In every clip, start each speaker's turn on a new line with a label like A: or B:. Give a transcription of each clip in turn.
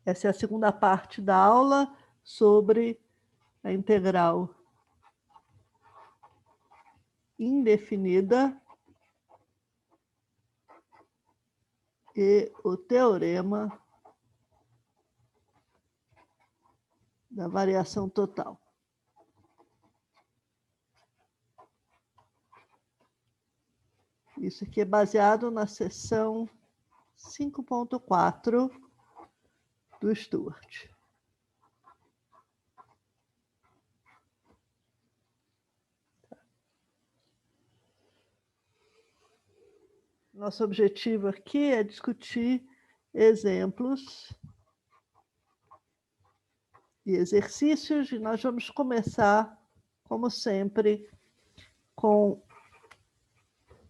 A: Essa é a segunda parte da aula sobre a integral indefinida e o teorema da variação total. Isso aqui é baseado na seção 5.4 do Stewart. Nosso objetivo aqui é discutir exemplos e exercícios, e nós vamos começar, como sempre, com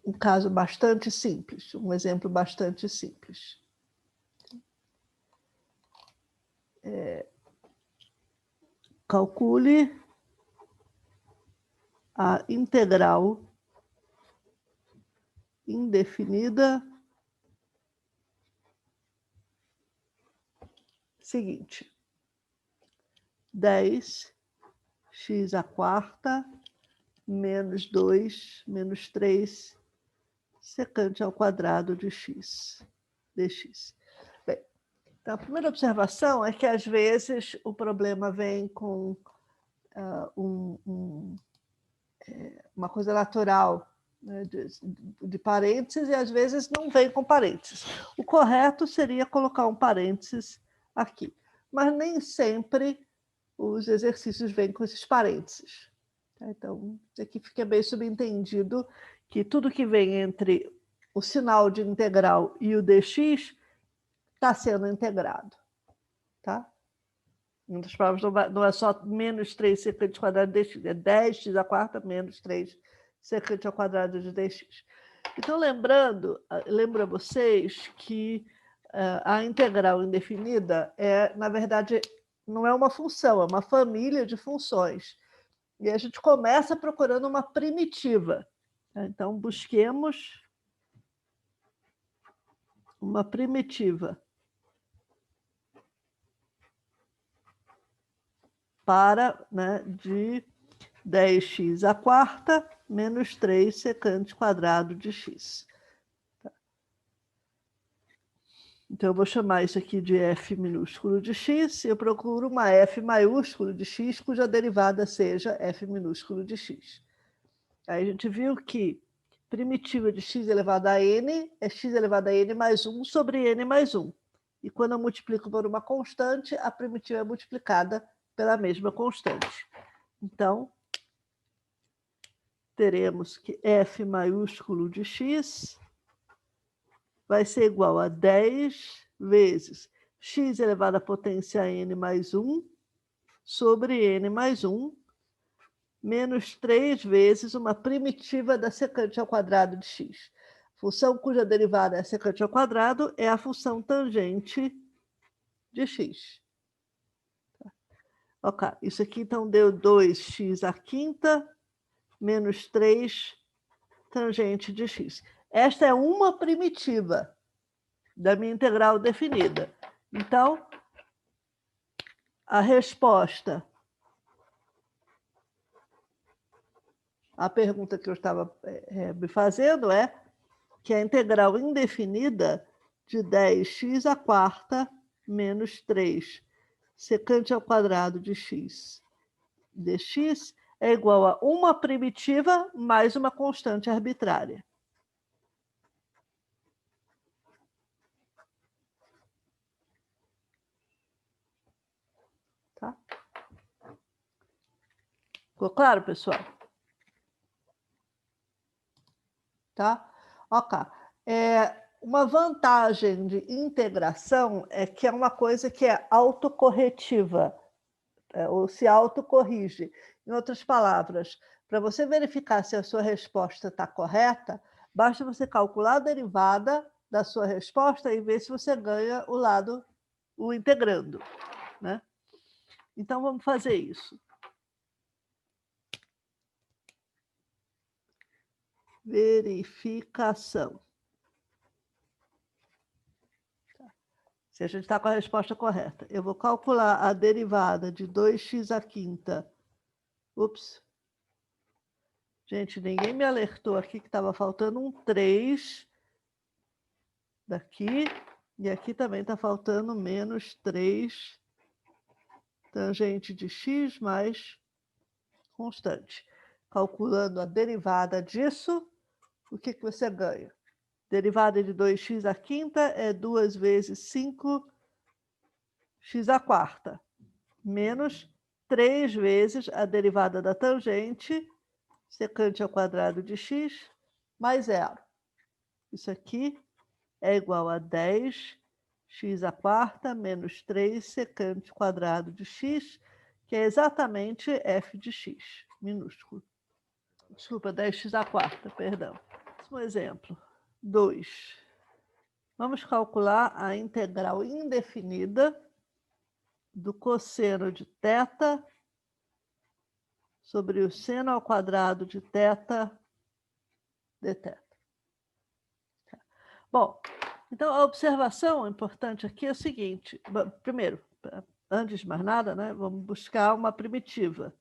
A: um caso bastante simples, um exemplo bastante simples. Calcule a integral indefinida seguinte: 10x² menos 2 menos 3 secante ao quadrado de x dx. Bem, então a primeira observação é que às vezes o problema vem com uma coisa natural, né, de parênteses, e às vezes não vem com parênteses. O correto seria colocar um parênteses aqui, mas nem sempre os exercícios vêm com esses parênteses. Então, aqui fica bem subentendido que tudo que vem entre o sinal de integral e o dx está sendo integrado. Tá? Em outras palavras, não é só menos 3 secante ao quadrado de dx, é 10x² menos 3 secante ao quadrado de dx. Então, lembro a vocês que a integral indefinida na verdade, não é uma função, é uma família de funções. E a gente começa procurando uma primitiva. Então, busquemos uma primitiva para, né, de 10x² menos 3 secante quadrado de x. Então, eu vou chamar isso aqui de f minúsculo de x, e eu procuro uma f maiúsculo de x, cuja derivada seja f minúsculo de x. Aí a gente viu que primitiva de x elevado a n é x elevado a n mais 1 sobre n mais 1. E quando eu multiplico por uma constante, a primitiva é multiplicada pela mesma constante. Então, teremos que f maiúsculo de x vai ser igual a 10 vezes x elevado à potência n mais 1 sobre n mais 1, menos 3 vezes uma primitiva da secante ao quadrado de x. Função cuja derivada é secante ao quadrado é a função tangente de x. Ok, isso aqui então deu 2x² menos 3 tangente de x. Esta é uma primitiva da minha integral definida. Então, a resposta à pergunta que eu estava me fazendo é que a integral indefinida de 10x² menos 3 secante ao quadrado de x dx é igual a uma primitiva mais uma constante arbitrária. Tá? Ficou claro, pessoal? Tá? Ok. Uma vantagem de integração é que é uma coisa que é autocorretiva, ou se autocorrige. Em outras palavras, para você verificar se a sua resposta está correta, basta você calcular a derivada da sua resposta e ver se você ganha o integrando. Né? Então, vamos fazer isso. Verificação. Se a gente está com a resposta correta. Eu vou calcular a derivada de 2x à quinta. Ups. Gente, ninguém me alertou aqui que estava faltando um 3 daqui. E aqui também está faltando menos 3 tangente de x mais constante. Calculando a derivada disso, o que você ganha? Derivada de 2x à quinta é 2 vezes 5x à quarta, menos 3 vezes a derivada da tangente, secante ao quadrado de x, mais zero. Isso aqui é igual a 10x à quarta menos 3 secante quadrado de x, que é exatamente f de x, minúsculo. Desculpa, 10x à quarta, perdão. Um exemplo, 2. Vamos calcular a integral indefinida do cosseno de θ sobre o seno ao quadrado de θ dθ. Bom, então a observação importante aqui é o seguinte. Primeiro, antes de mais nada, né, vamos buscar uma primitiva.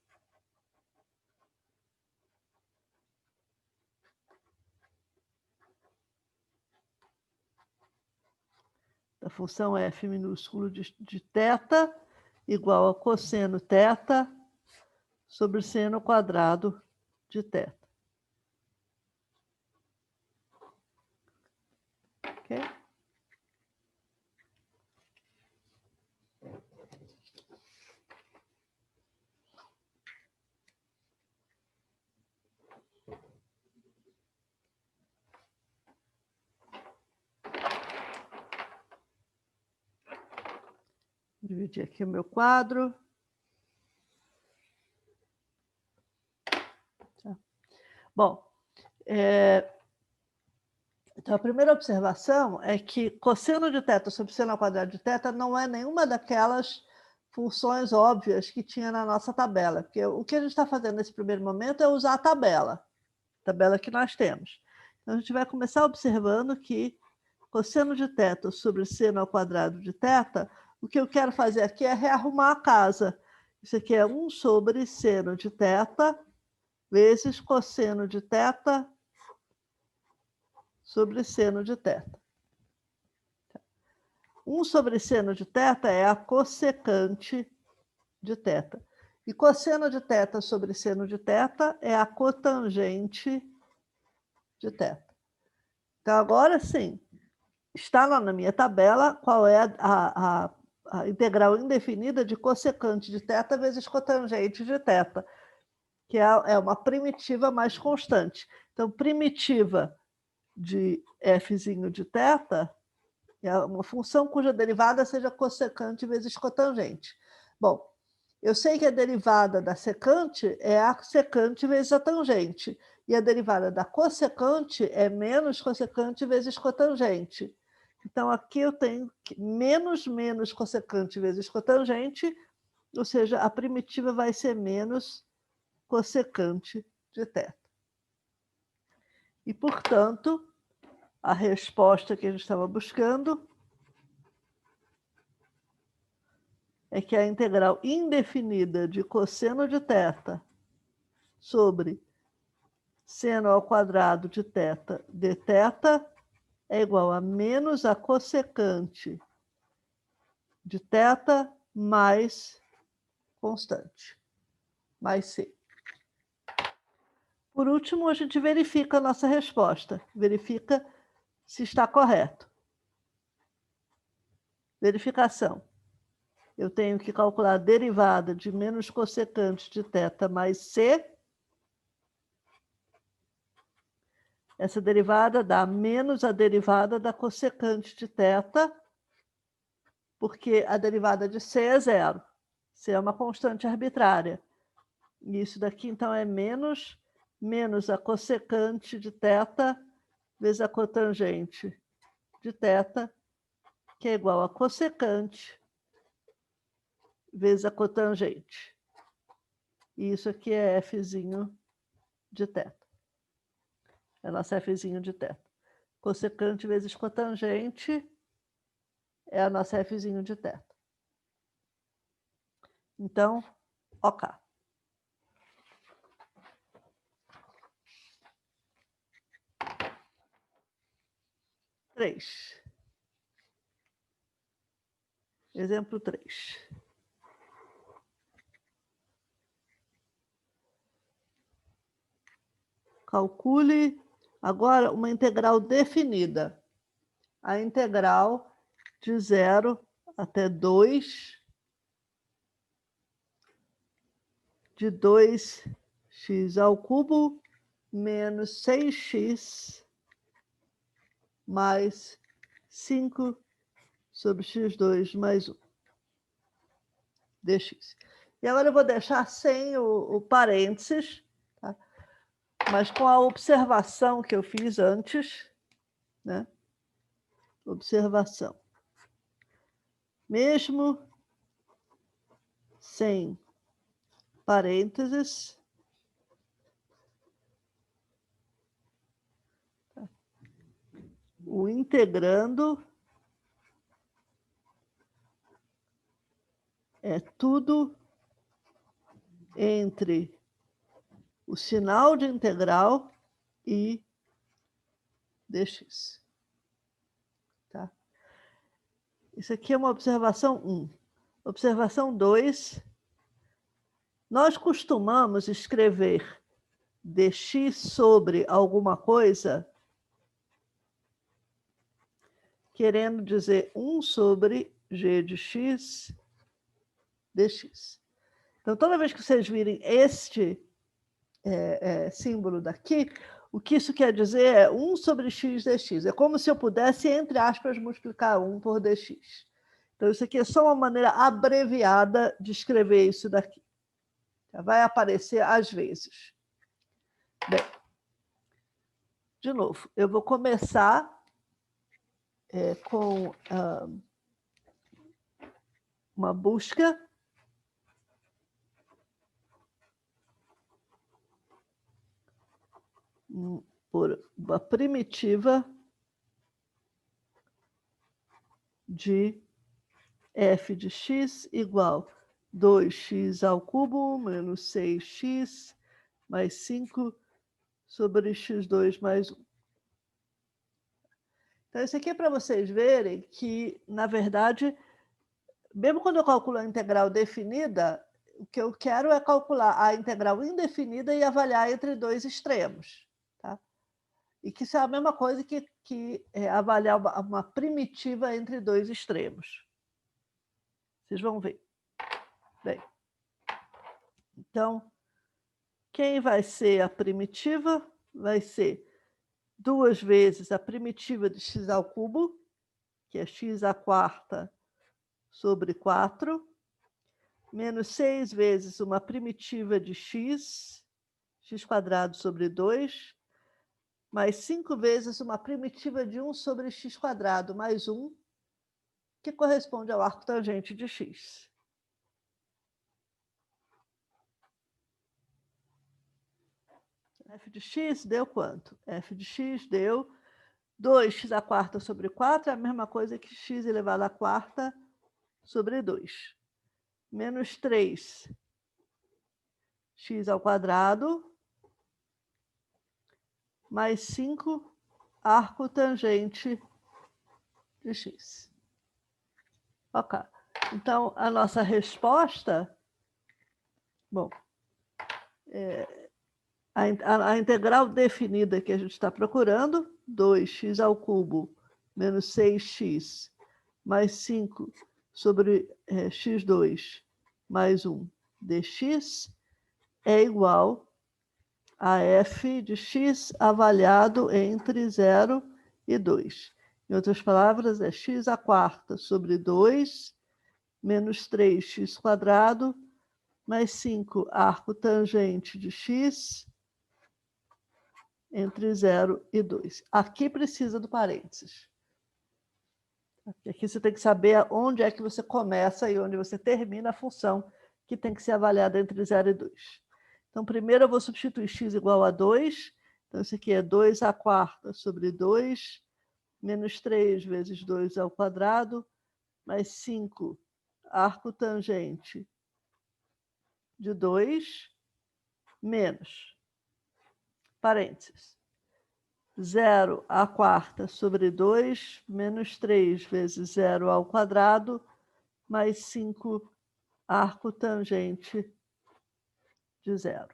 A: Da função f minúsculo de θ igual a cosseno θ sobre o seno quadrado de θ. Ok? Vou dividir aqui o meu quadro. Tá. Bom, então a primeira observação é que cosseno de θ sobre seno ao quadrado de θ não é nenhuma daquelas funções óbvias que tinha na nossa tabela, porque o que a gente está fazendo nesse primeiro momento é usar a tabela que nós temos. Então a gente vai começar observando que cosseno de θ sobre seno ao quadrado de θ, o que eu quero fazer aqui é rearrumar a casa. Isso aqui é 1 sobre seno de θ vezes cosseno de θ sobre seno de θ. 1 sobre seno de θ é a cossecante de θ. E cosseno de θ sobre seno de θ é a cotangente de θ. Então, agora sim, está lá na minha tabela qual é a integral indefinida de cossecante de θ vezes cotangente de θ, que é uma primitiva mais constante. Então, primitiva de fzinho de θ é uma função cuja derivada seja cossecante vezes cotangente. Bom, eu sei que a derivada da secante é a secante vezes a tangente, e a derivada da cossecante é menos cossecante vezes cotangente. Então, aqui eu tenho menos cossecante vezes cotangente, ou seja, a primitiva vai ser menos cossecante de θ. E, portanto, a resposta que a gente estava buscando é que a integral indefinida de cosseno de θ sobre seno ao quadrado de θ dθ é igual a menos a cossecante de θ mais constante, mais c. Por último, a gente verifica a nossa resposta, verifica se está correto. Verificação. Eu tenho que calcular a derivada de menos cossecante de θ mais c. Essa derivada dá menos a derivada da cossecante de θ, porque a derivada de c é zero. C é uma constante arbitrária. E isso daqui, então, é menos a cossecante de θ vezes a cotangente de θ, que é igual a cossecante vezes a cotangente. E isso aqui é fzinho de θ. É nosso fzinho de θ. Cossecante vezes cotangente é a nossa fzinho de θ. Então, OK. Exemplo 3. Calcule agora uma integral definida. A integral de 0 até 2 de 2x ao cubo menos 6x mais 5 sobre x2 mais 1 dx. E agora eu vou deixar sem o parênteses, tá? Mas com a observação que eu fiz antes, né? Observação. Mesmo sem parênteses, o integrando é tudo entre o sinal de integral e dx. Tá? Isso aqui é uma observação 1. Observação 2. Nós costumamos escrever dx sobre alguma coisa querendo dizer 1 sobre g de x dx. Então, toda vez que vocês virem este símbolo daqui, o que isso quer dizer é 1 sobre x dx. É como se eu pudesse, entre aspas, multiplicar 1 por dx. Então, isso aqui é só uma maneira abreviada de escrever isso daqui. Vai aparecer às vezes. Bem, de novo, eu vou começar com uma busca por uma primitiva de f de x igual 2x ao cubo menos 6x mais 5 sobre x2 mais 1. Então, isso aqui é para vocês verem que, na verdade, mesmo quando eu calculo a integral definida, o que eu quero é calcular a integral indefinida e avaliar entre dois extremos. Tá? E que isso é a mesma coisa que avaliar uma primitiva entre dois extremos. Vocês vão ver. Bem, então, quem vai ser a primitiva? Vai ser 2 vezes a primitiva de x ao cubo, que é x à quarta sobre 4, menos 6 vezes uma primitiva de x, x quadrado sobre 2, mais 5 vezes uma primitiva de 1 sobre x quadrado mais 1, que corresponde ao arco tangente de x. F de x deu quanto? F de x deu 2x à quarta sobre 4, é a mesma coisa que x elevado à quarta sobre 2. Menos 3x ao quadrado mais 5 arco tangente de x. Ok. Então, a nossa resposta... Bom, a integral definida que a gente está procurando, 2x ao cubo menos 6x mais 5 sobre x2 mais 1 dx, é igual a f de x avaliado entre 0 e 2. Em outras palavras, é x à quarta sobre 2 menos 3x quadrado mais 5 arco tangente de x entre 0 e 2. Aqui precisa do parênteses. Aqui você tem que saber onde é que você começa e onde você termina a função que tem que ser avaliada entre 0 e 2. Então, primeiro eu vou substituir x igual a 2. Então, isso aqui é 2 à quarta sobre 2, menos 3 vezes 2 ao quadrado, mais 5 arco tangente de 2 menos, parênteses, 0 à quarta sobre 2 menos 3 vezes 0 ao quadrado mais 5 arco tangente de 0.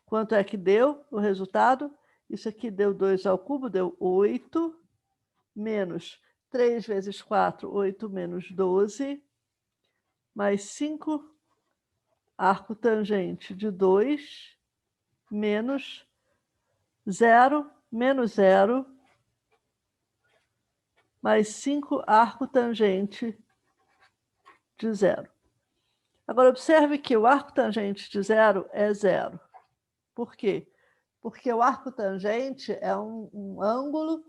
A: Quanto é que deu o resultado? Isso aqui deu 2 ao cubo, deu 8, menos 3 vezes 4, 8 menos 12, mais 5 arco tangente de 2, menos 0, menos 0, mais 5 arco tangente de 0. Agora, observe que o arco tangente de 0 é 0. Por quê? Porque o arco tangente é um ângulo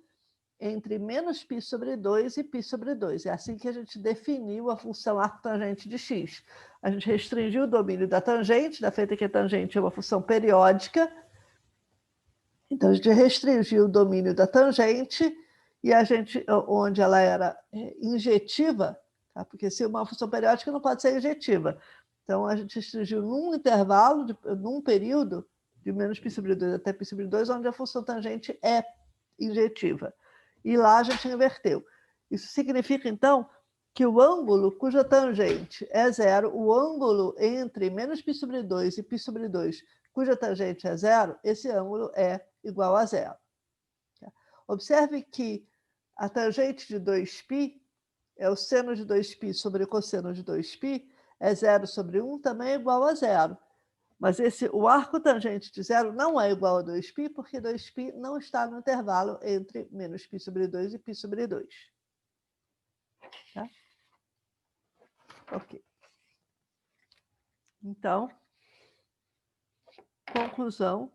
A: entre menos π sobre 2 e π sobre 2. É assim que a gente definiu a função arco tangente de x. A gente restringiu o domínio da tangente, da feita que a tangente é uma função periódica. Então, a gente restringiu o domínio da tangente e a gente, onde ela era injetiva, tá? Porque se uma função periódica não pode ser injetiva. Então, a gente restringiu num intervalo, num período, de menos π sobre 2 até π sobre 2, onde a função tangente é injetiva. E lá a gente inverteu. Isso significa, então, que o ângulo cuja tangente é 0, o ângulo entre menos π sobre 2 e π sobre 2, cuja tangente é 0, esse ângulo é igual a 0. Observe que a tangente de 2π é o seno de 2π sobre o cosseno de 2π, é 0 sobre 1, também é igual a 0. Mas o arco tangente de 0 não é igual a 2π, porque 2π não está no intervalo entre menos π sobre 2 e π sobre 2. Tá? Ok. Então, conclusão,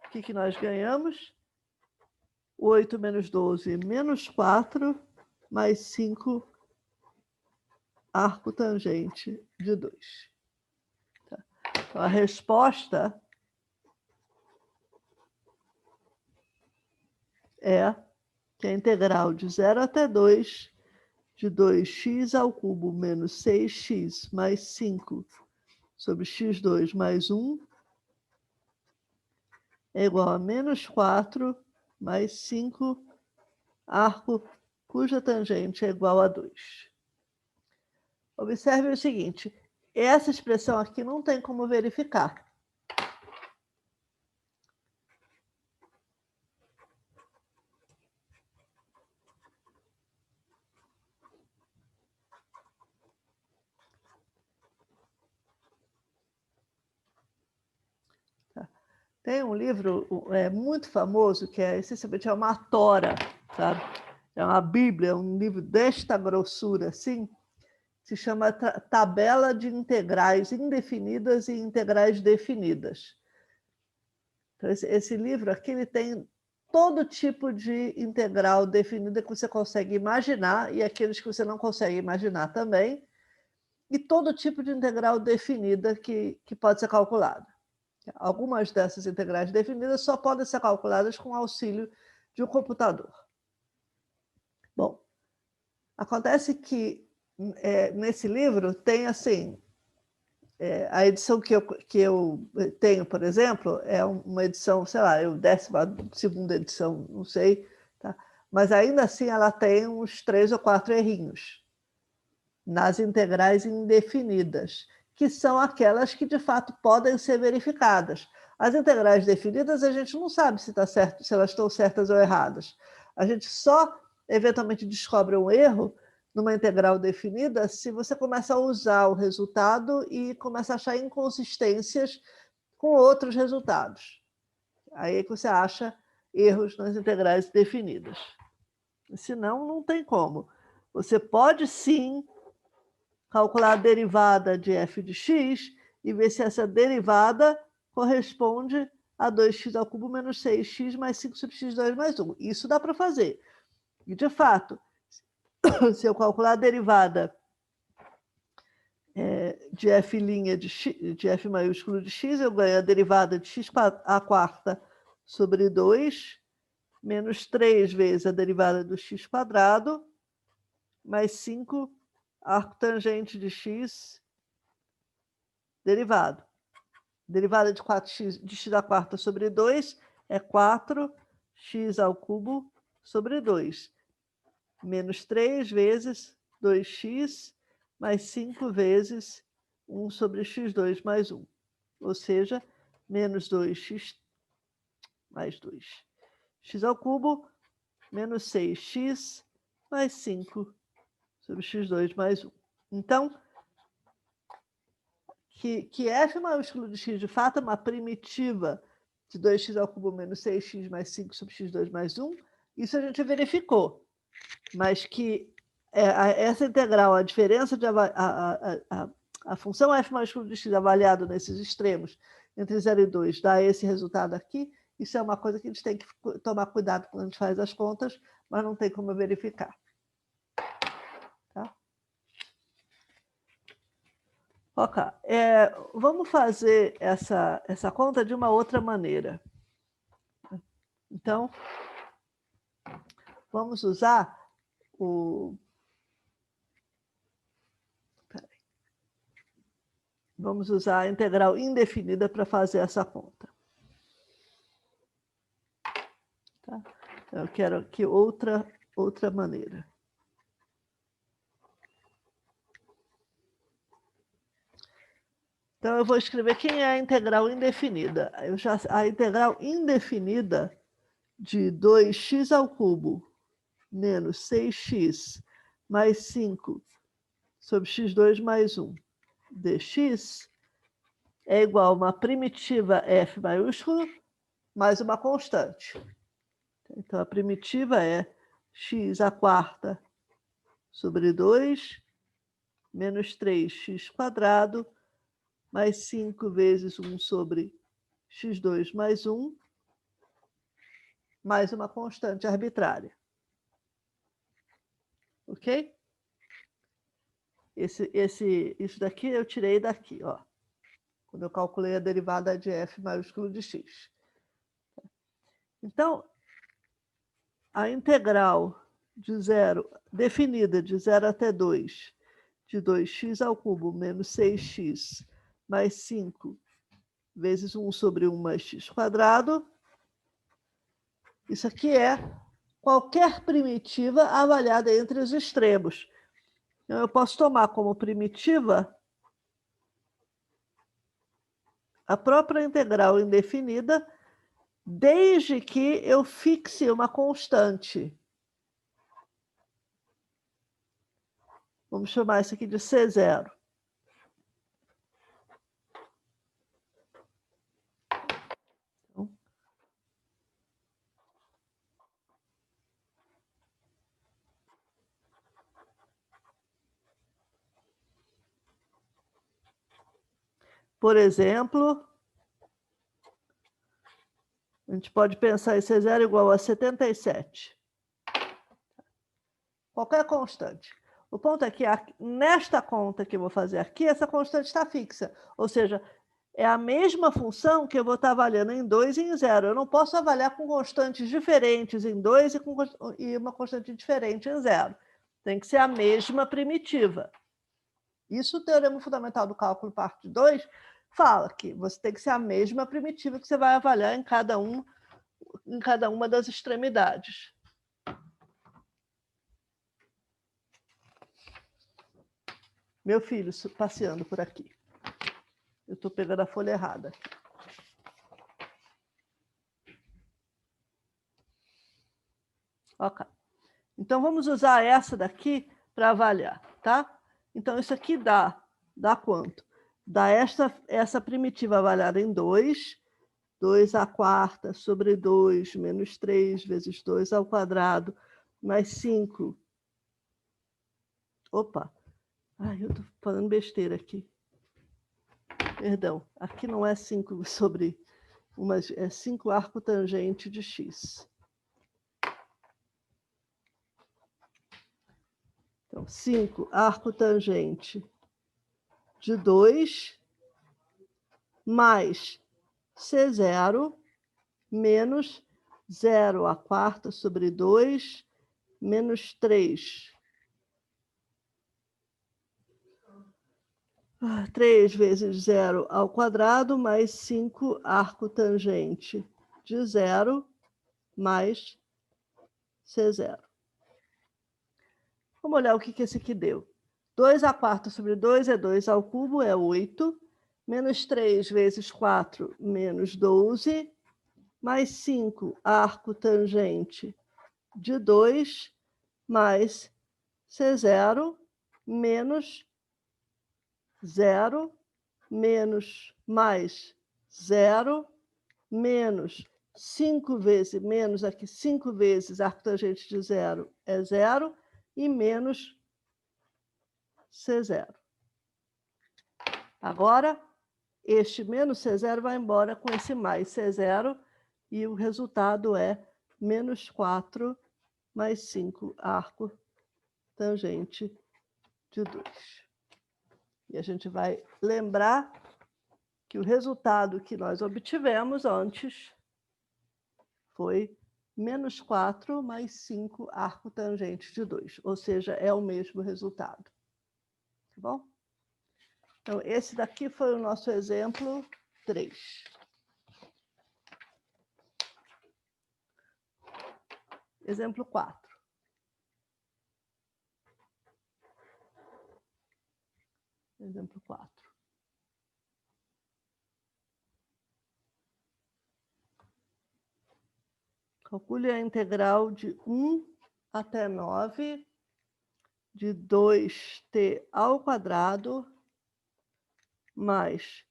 A: o que nós ganhamos? 8 menos 12 menos 4, mais 5 arco tangente de 2. Tá? Então, a resposta é que a integral de 0 até 2 de 2x ao cubo menos 6x mais 5 sobre x2 mais 1 é igual a menos 4 mais 5 arco cuja tangente é igual a 2. Observe o seguinte, essa expressão aqui não tem como verificar. Tem um livro muito famoso que essencialmente é uma tora, sabe? É uma Bíblia, um livro desta grossura, assim, se chama Tabela de Integrais Indefinidas e Integrais Definidas. Então, esse livro aqui ele tem todo tipo de integral definida que você consegue imaginar e aqueles que você não consegue imaginar também, e todo tipo de integral definida que pode ser calculada. Algumas dessas integrais definidas só podem ser calculadas com auxílio de um computador. Bom, acontece que nesse livro tem assim, a edição que eu tenho, por exemplo, é uma edição, sei lá, 12ª edição, não sei, tá? Mas ainda assim ela tem uns 3 ou 4 errinhos nas integrais indefinidas, que são aquelas que de fato podem ser verificadas. As integrais definidas a gente não sabe se está certo, se elas estão certas ou erradas. A gente só eventualmente descobre um erro numa integral definida se você começa a usar o resultado e começa a achar inconsistências com outros resultados. Aí é que você acha erros nas integrais definidas. Senão, não tem como. Você pode sim calcular a derivada de f de x e ver se essa derivada corresponde a 2x ao cubo menos 6x mais 5 sobre x2 mais 1. Isso dá para fazer. E, de fato, se eu calcular a derivada de f' de f maiúsculo de x, eu ganho a derivada de x à quarta sobre 2 menos 3 vezes a derivada do x², mais 5 arco tangente de x derivado. Derivada de 4x de x² sobre 2 é 4x² sobre 2. Menos 3 vezes 2x mais 5 vezes 1 sobre x2 mais 1. Ou seja, menos 2x mais 2. x² menos 6x mais 5 sobre x2 mais 1. Então, que f maiúsculo de x de fato é uma primitiva de 2x² menos 6x mais 5 sobre x2 mais 1, isso a gente verificou. Mas que essa integral, a diferença de a função f maiúsculo de x avaliado nesses extremos, entre 0 e 2, dá esse resultado aqui, isso é uma coisa que a gente tem que tomar cuidado quando a gente faz as contas, mas não tem como verificar. Tá? Ok. Vamos fazer essa conta de uma outra maneira. Então, vamos usar Vamos usar a integral indefinida para fazer essa conta. Tá? Eu quero aqui outra maneira. Então, eu vou escrever quem é a integral indefinida. A integral indefinida de 2x³ menos 6x mais 5 sobre x2 mais 1 dx é igual a uma primitiva f maiúsculo mais uma constante. Então, a primitiva é x² sobre 2 menos 3x² mais 5 vezes 1 sobre x2 mais 1, mais uma constante arbitrária. Ok? Isso daqui eu tirei daqui, ó, quando eu calculei a derivada de f maiúsculo de x. Então, a integral de 0, definida de 0 até 2, de 2x³ menos 6x mais 5 vezes 1 sobre 1 mais x², isso aqui é qualquer primitiva avaliada entre os extremos. Então, eu posso tomar como primitiva a própria integral indefinida, desde que eu fixe uma constante. Vamos chamar isso aqui de C0. Por exemplo, a gente pode pensar em C0 igual a 77. Qualquer constante. O ponto é que nesta conta que eu vou fazer aqui, essa constante está fixa. Ou seja, é a mesma função que eu vou estar avaliando em 2 e em 0. Eu não posso avaliar com constantes diferentes em 2 e uma constante diferente em 0. Tem que ser a mesma primitiva. Isso o Teorema Fundamental do Cálculo, parte 2, fala que você tem que ser a mesma primitiva que você vai avaliar em cada uma das extremidades. Meu filho passeando por aqui. Eu estou pegando a folha errada. Ok. Então, vamos usar essa daqui para avaliar, tá? Então, isso aqui dá quanto? Dá essa primitiva avaliada em 2, 2² sobre 2 menos 3 vezes 2² mais 5. Opa! Ai, eu estou falando besteira aqui. Perdão, aqui não é 5 sobre 1, é 5 arco tangente de x. Então, 5 arco tangente de 2 mais C0 menos 0 à quarta sobre 2, menos 3. 3 vezes 0 ao quadrado, mais 5 arco tangente de 0, mais C0. Vamos olhar o que esse aqui deu. 2 à quarta sobre 2 é 2 ao cubo, é 8. Menos 3 vezes 4, menos 12. Mais 5 arco tangente de 2, mais C0, menos 0, menos mais 0, menos 5 vezes, menos aqui 5 vezes arco tangente de 0 é 0, e menos C0. Agora, este menos C0 vai embora com esse mais C0, e o resultado é menos 4 mais 5 arco tangente de 2. E a gente vai lembrar que o resultado que nós obtivemos antes foi menos 4 mais 5 arco tangente de 2, ou seja, é o mesmo resultado. Tá bom? Então, esse daqui foi o nosso exemplo 3. Exemplo 4. Exemplo 4. Calcule a integral de 1 até 9 de 2t ao quadrado mais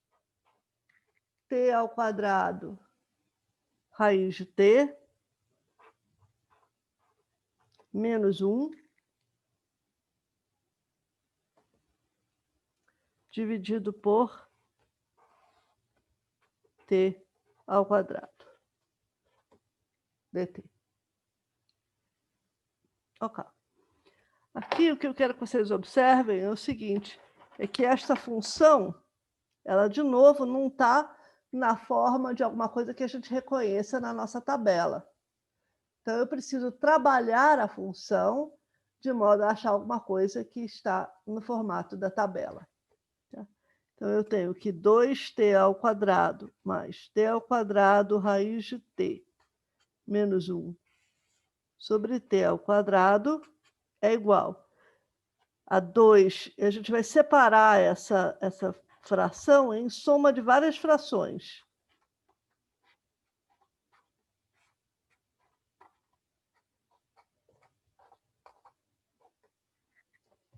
A: t ao quadrado raiz de t menos 1 dividido por t ao quadrado dt. Ok. Aqui o que eu quero que vocês observem é o seguinte, é que esta função, ela de novo não está na forma de alguma coisa que a gente reconheça na nossa tabela. Então eu preciso trabalhar a função de modo a achar alguma coisa que está no formato da tabela. Tá? Então eu tenho que 2t ao quadrado mais t ao quadrado raiz de t menos 1 sobre t ao quadrado é igual a 2. A gente vai separar essa fração em soma de várias frações.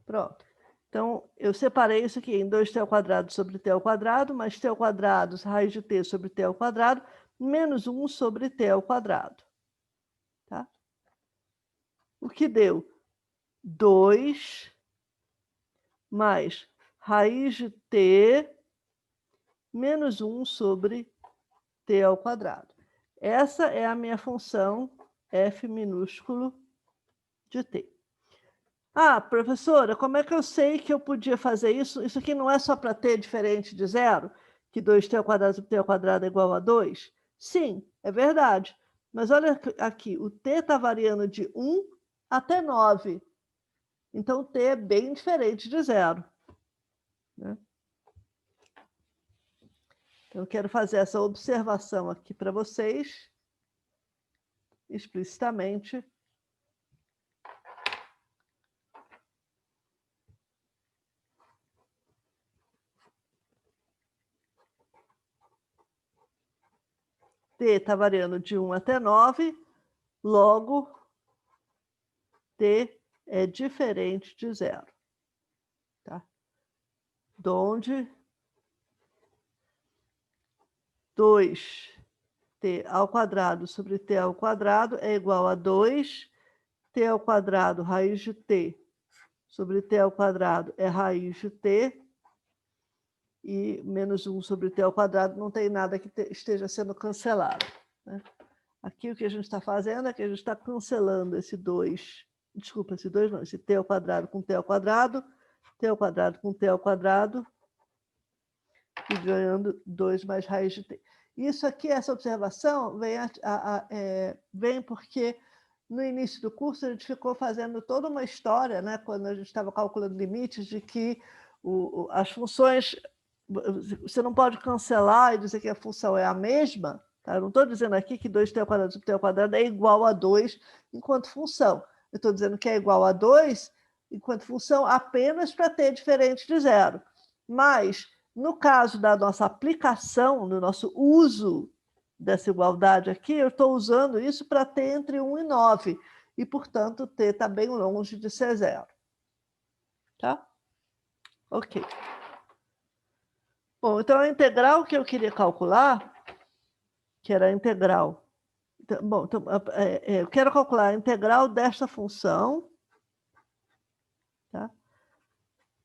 A: Pronto. Então, eu separei isso aqui em 2t ao quadrado sobre t ao quadrado, mais t ao quadrado, raiz de t sobre t ao quadrado, menos 1 sobre t ao quadrado. Tá? O que deu? 2 mais raiz de t menos 1 sobre t ao quadrado. Essa é a minha função f minúsculo de t. Ah, professora, como é que eu sei que eu podia fazer isso? Isso aqui não é só para t diferente de zero? Que 2t ao quadrado sobre t ao quadrado é igual a 2? Sim, é verdade. Mas olha aqui, o t está variando de 1 até 9. Então, t é bem diferente de zero. Né? Então, eu quero fazer essa observação aqui para vocês, explicitamente. T está variando de 1 até 9, logo, T é diferente de zero. Tá? Donde 2t ao quadrado sobre t ao quadrado é igual a 2t ao quadrado raiz de t sobre t ao quadrado é raiz de t, e menos 1 sobre t ao quadrado não tem nada que esteja sendo cancelado. Né? Aqui o que a gente está fazendo é que a gente está cancelando esse 2, desculpa, esse 2 não, esse t ao quadrado com t ao quadrado, t ao quadrado com t ao quadrado, e ganhando 2 mais raiz de t. Isso aqui, essa observação, vem porque no início do curso a gente ficou fazendo toda uma história, né, quando a gente estava calculando limites, de que as funções, você não pode cancelar e dizer que a função é a mesma. Tá? Eu não estou dizendo aqui que 2t ao quadrado sobre t ao quadrado é igual a 2 enquanto função. Eu estou dizendo que é igual a 2 enquanto função apenas para t diferente de zero. Mas, no caso da nossa aplicação, no nosso uso dessa igualdade aqui, eu estou usando isso para t entre 1 e 9. E, portanto, t está bem longe de ser zero. Tá? Ok. Bom, então a integral que eu queria calcular, que era a integral. Bom, então, eu quero calcular a integral desta função, tá?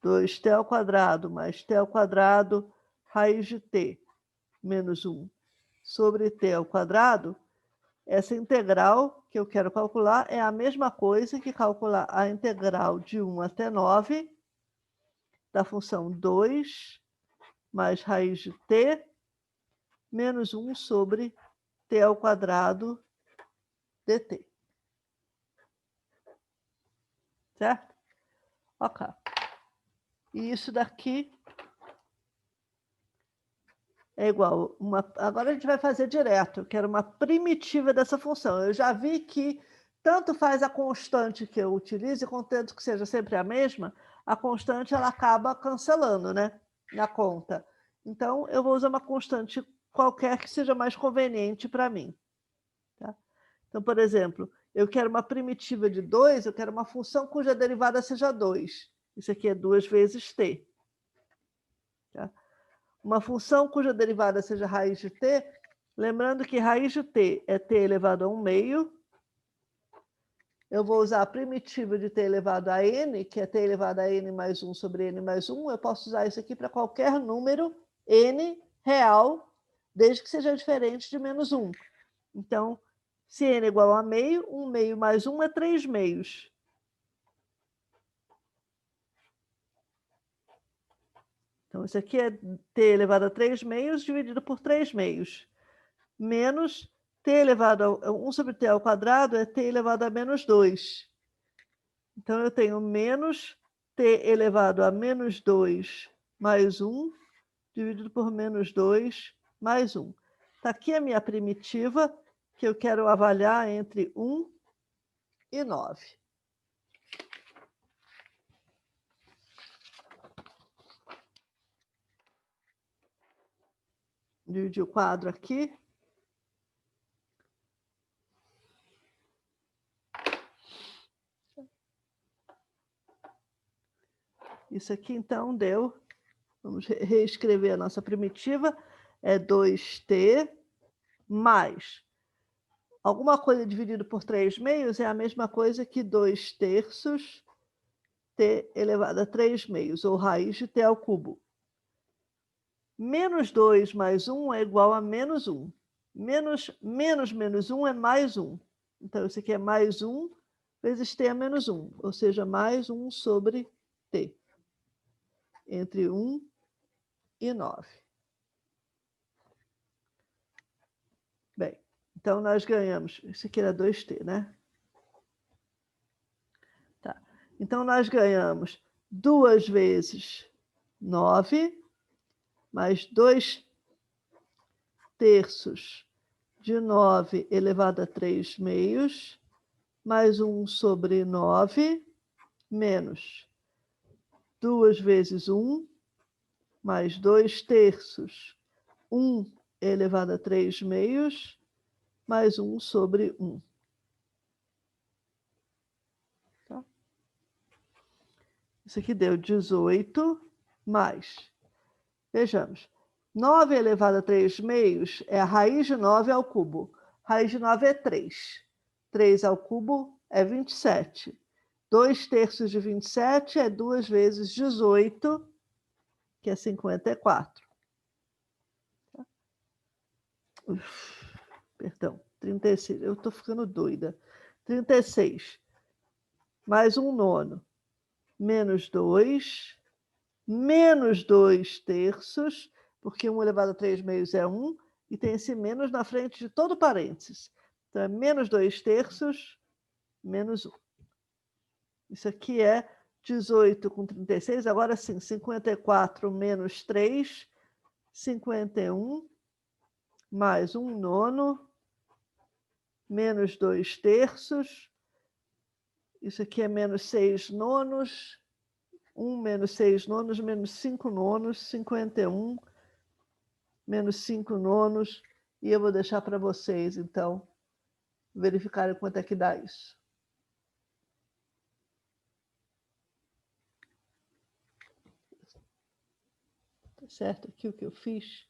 A: 2t ao quadrado mais t ao quadrado raiz de t menos 1 sobre t ao quadrado. Essa integral que eu quero calcular é a mesma coisa que calcular a integral de 1 até 9 da função 2 mais raiz de t menos 1 sobre t ao quadrado dt. Certo? Ok. E isso daqui é igual uma... Agora a gente vai fazer direto. Eu quero uma primitiva dessa função. Eu já vi que tanto faz a constante que eu utilize, contanto que seja sempre a mesma, a constante ela acaba cancelando, né, na conta. Então, eu vou usar uma constante qualquer que seja mais conveniente para mim. Tá? Então, por exemplo, eu quero uma primitiva de 2, eu quero uma função cuja derivada seja 2. Isso aqui é 2 vezes t. Tá? Uma função cuja derivada seja raiz de t, lembrando que raiz de t é t elevado a 1 meio. Eu vou usar a primitiva de t elevado a n, que é t elevado a n mais 1 sobre n mais 1. Eu posso usar isso aqui para qualquer número n real, desde que seja diferente de menos 1. Então, se n é igual a meio, 1 meio mais 1 é 3 meios. Então, isso aqui é t elevado a 3 meios dividido por 3 meios. Menos t elevado a 1 sobre t ao quadrado é t elevado a menos 2. Então, eu tenho menos t elevado a menos 2 mais 1, dividido por menos 2 mais 1. Está aqui a minha primitiva, que eu quero avaliar entre 1 e 9. Dividir o quadro aqui. Isso aqui, então, deu... Vamos reescrever a nossa primitiva. É 2t mais... Alguma coisa dividido por 3 meios é a mesma coisa que 2 terços t elevado a 3 meios, ou raiz de t ao cubo. Menos 2 mais 1 é igual a menos 1. Menos 1 é mais 1. Então, isso aqui é mais 1 vezes t é menos 1, ou seja, mais 1 sobre t. Entre 1 e 9. Bem, então nós ganhamos... Isso aqui era 2t, né? Tá. Então, nós ganhamos 2 vezes 9, mais 2 terços de 9 elevado a 3 meios, mais 1 sobre 9, menos 2 vezes 1, mais 2 terços, 1 elevado a 3 meios, mais 1 sobre 1. Tá? Isso aqui deu 18 mais... Vejamos. 9 elevado a 3 meios é a raiz de 9 ao cubo. Raiz de 9 é 3. 3 ao cubo é 27. 2 terços de 27 é 2 vezes 18, que é 54. Perdão, 36. Eu estou ficando doida. 36. Mais 1 nono. Menos 2. Menos 2 terços, porque 1 elevado a 3 meios é 1. e tem esse menos na frente de todo parênteses. Então, é menos 2/3, menos 1. Isso aqui é 18 com 36. Agora sim, 54 menos 3, 51, mais 1/9, menos 2/3. Isso aqui é menos 6/9. 1 menos 6/9, menos 5/9, 51, menos 5/9. E eu vou deixar para vocês, então, verificarem quanto é que dá isso. Tá certo aqui o que eu fiz?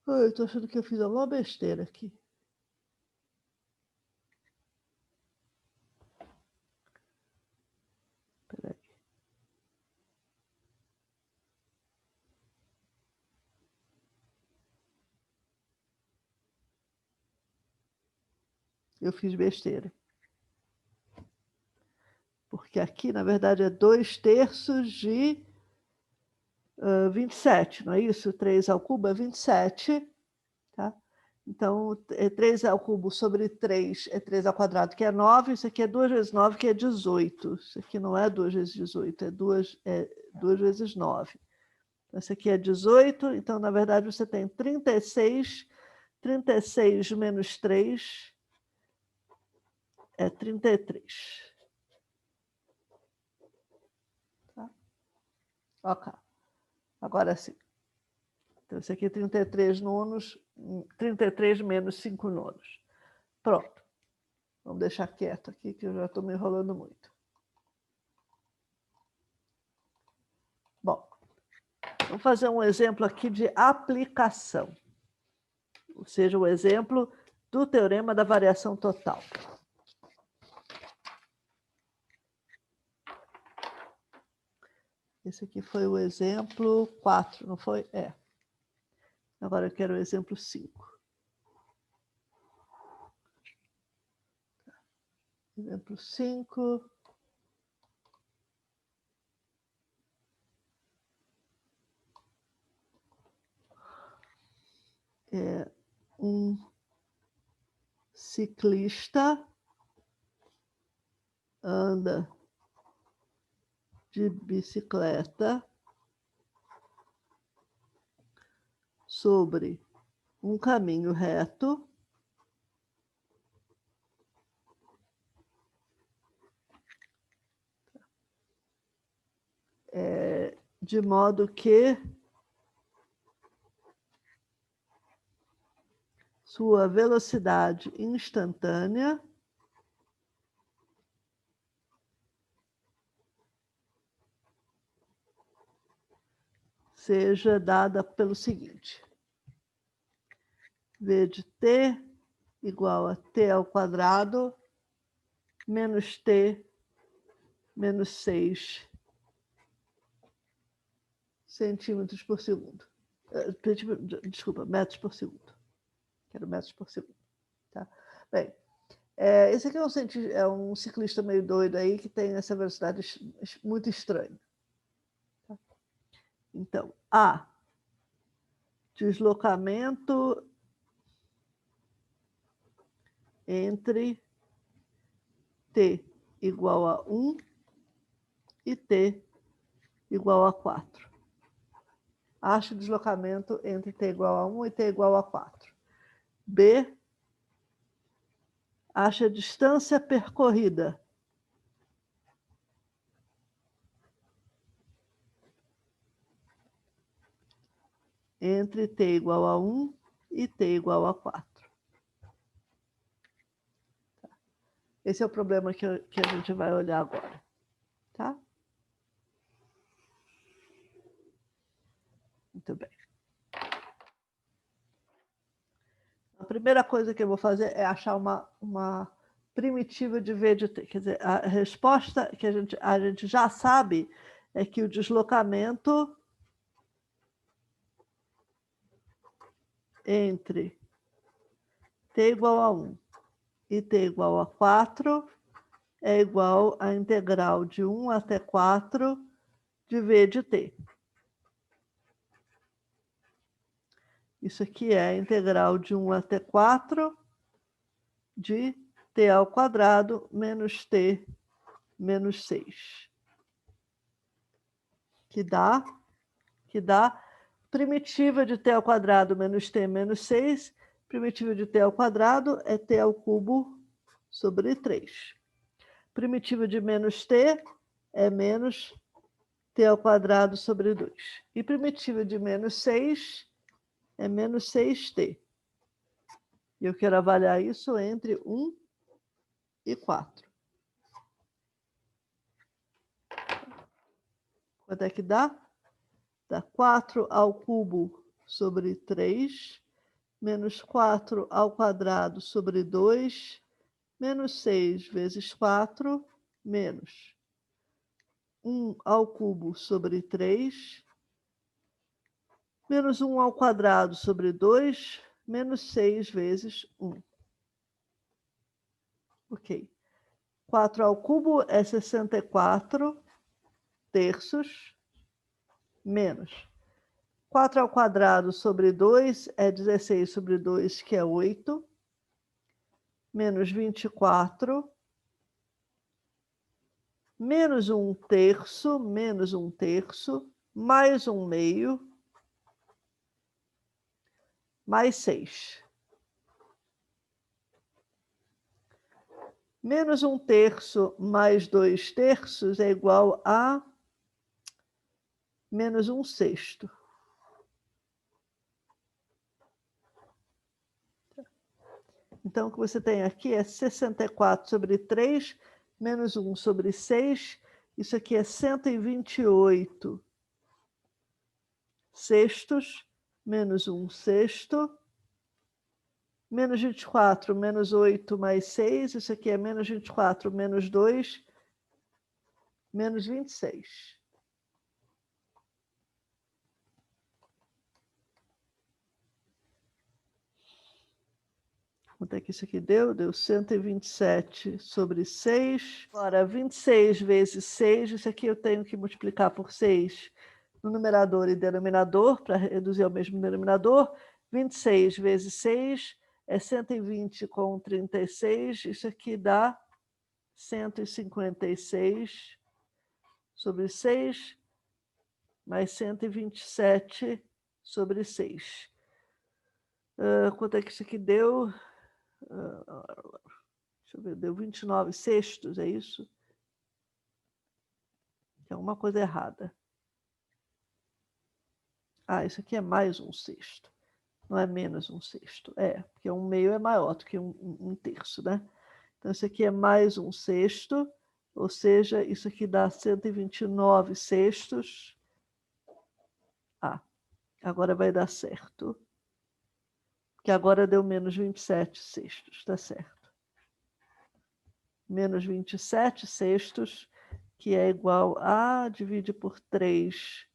A: Eu estou achando que eu fiz alguma besteira aqui. Espera aí. Eu fiz besteira. Porque aqui, na verdade, é 2/3 de 27, não é isso? 3 ao cubo é 27, tá? Então, 3 ao cubo sobre 3 é 3 ao quadrado, que é 9. Isso aqui é 2 vezes 9, que é 18. Isso aqui não é 2 vezes 18, é 2 vezes 9. Então, isso aqui é 18. Então, na verdade, você tem 36. 36 menos 3 é 33. Tá? Ok. Agora sim. Então, isso aqui é 33/9, 33 menos 5/9. Pronto. Vamos deixar quieto aqui, que eu já estou me enrolando muito. Bom, vamos fazer um exemplo aqui de aplicação. Ou seja, o exemplo do teorema da variação total. Esse aqui foi o exemplo 4, não foi? É. Agora eu quero o exemplo 5. Exemplo 5. É um ciclista anda de bicicleta sobre um caminho reto de modo que sua velocidade instantânea seja dada pelo seguinte: v de t igual a t ao quadrado menos t menos 6 centímetros por segundo. Desculpa, metros por segundo. Quero metros por segundo. Tá? Bem, esse aqui é um ciclista meio doido aí que tem essa velocidade muito estranha. Tá? Então, A, deslocamento entre t igual a 1 e t igual a 4. Acho o deslocamento entre t igual a 1 e t igual a 4. B, acha a distância percorrida entre t igual a 1 e t igual a 4. Esse é o problema que a gente vai olhar agora. Tá? Muito bem. A primeira coisa que eu vou fazer é achar uma primitiva de V de t. Quer dizer, a resposta que a gente já sabe é que o deslocamento entre t igual a 1 e t igual a 4 é igual à integral de 1 até 4 de V de t. Isso aqui é a integral de 1 até 4 de t ao quadrado menos t menos 6. Que dá primitiva de t ao quadrado menos t menos 6. Primitiva de t ao quadrado é t ao cubo sobre 3. Primitiva de menos t é menos t ao quadrado sobre 2. E primitiva de menos 6 é menos 6t. E eu quero avaliar isso entre 1 e 4. Quanto é que dá? Dá 4 ao cubo sobre 3, menos 4 ao quadrado sobre 2, menos 6 vezes 4, menos 1 ao cubo sobre 3, menos 1 ao quadrado sobre 2, menos 6 vezes 1. Ok. 4 ao cubo é 64 terços, menos 4 ao quadrado sobre 2 é 16 sobre 2, que é 8, menos 24, menos 1 terço, mais 1 meio, mais 6. Menos 1 terço mais 2 terços é igual a menos 1 sexto. Então, o que você tem aqui é 64 sobre 3, menos 1 sobre 6. Isso aqui é 128 sextos, menos 1 sexto. Menos 24, menos 8, mais 6. Isso aqui é menos 24, menos 2, menos 26. Quanto é que isso aqui deu? Deu 127 sobre 6. Agora, 26 vezes 6, isso aqui eu tenho que multiplicar por 6 no numerador e denominador, para reduzir ao mesmo denominador. 26 vezes 6 é 120 com 36. Isso aqui dá 156 sobre 6, mais 127 sobre 6. Quanto é que isso aqui deu? Deixa eu ver, deu 29 sextos, é isso? Tem alguma coisa errada. Ah, isso aqui é mais 1 sexto. Não é menos 1 sexto. É, porque 1 meio é maior do que 1 terço, né? Então, isso aqui é mais 1 sexto, ou seja, isso aqui dá 129 sextos. Ah, agora vai dar certo. Porque agora deu menos 27 sextos, tá certo. Menos 27 sextos, que é igual a, divide por 3,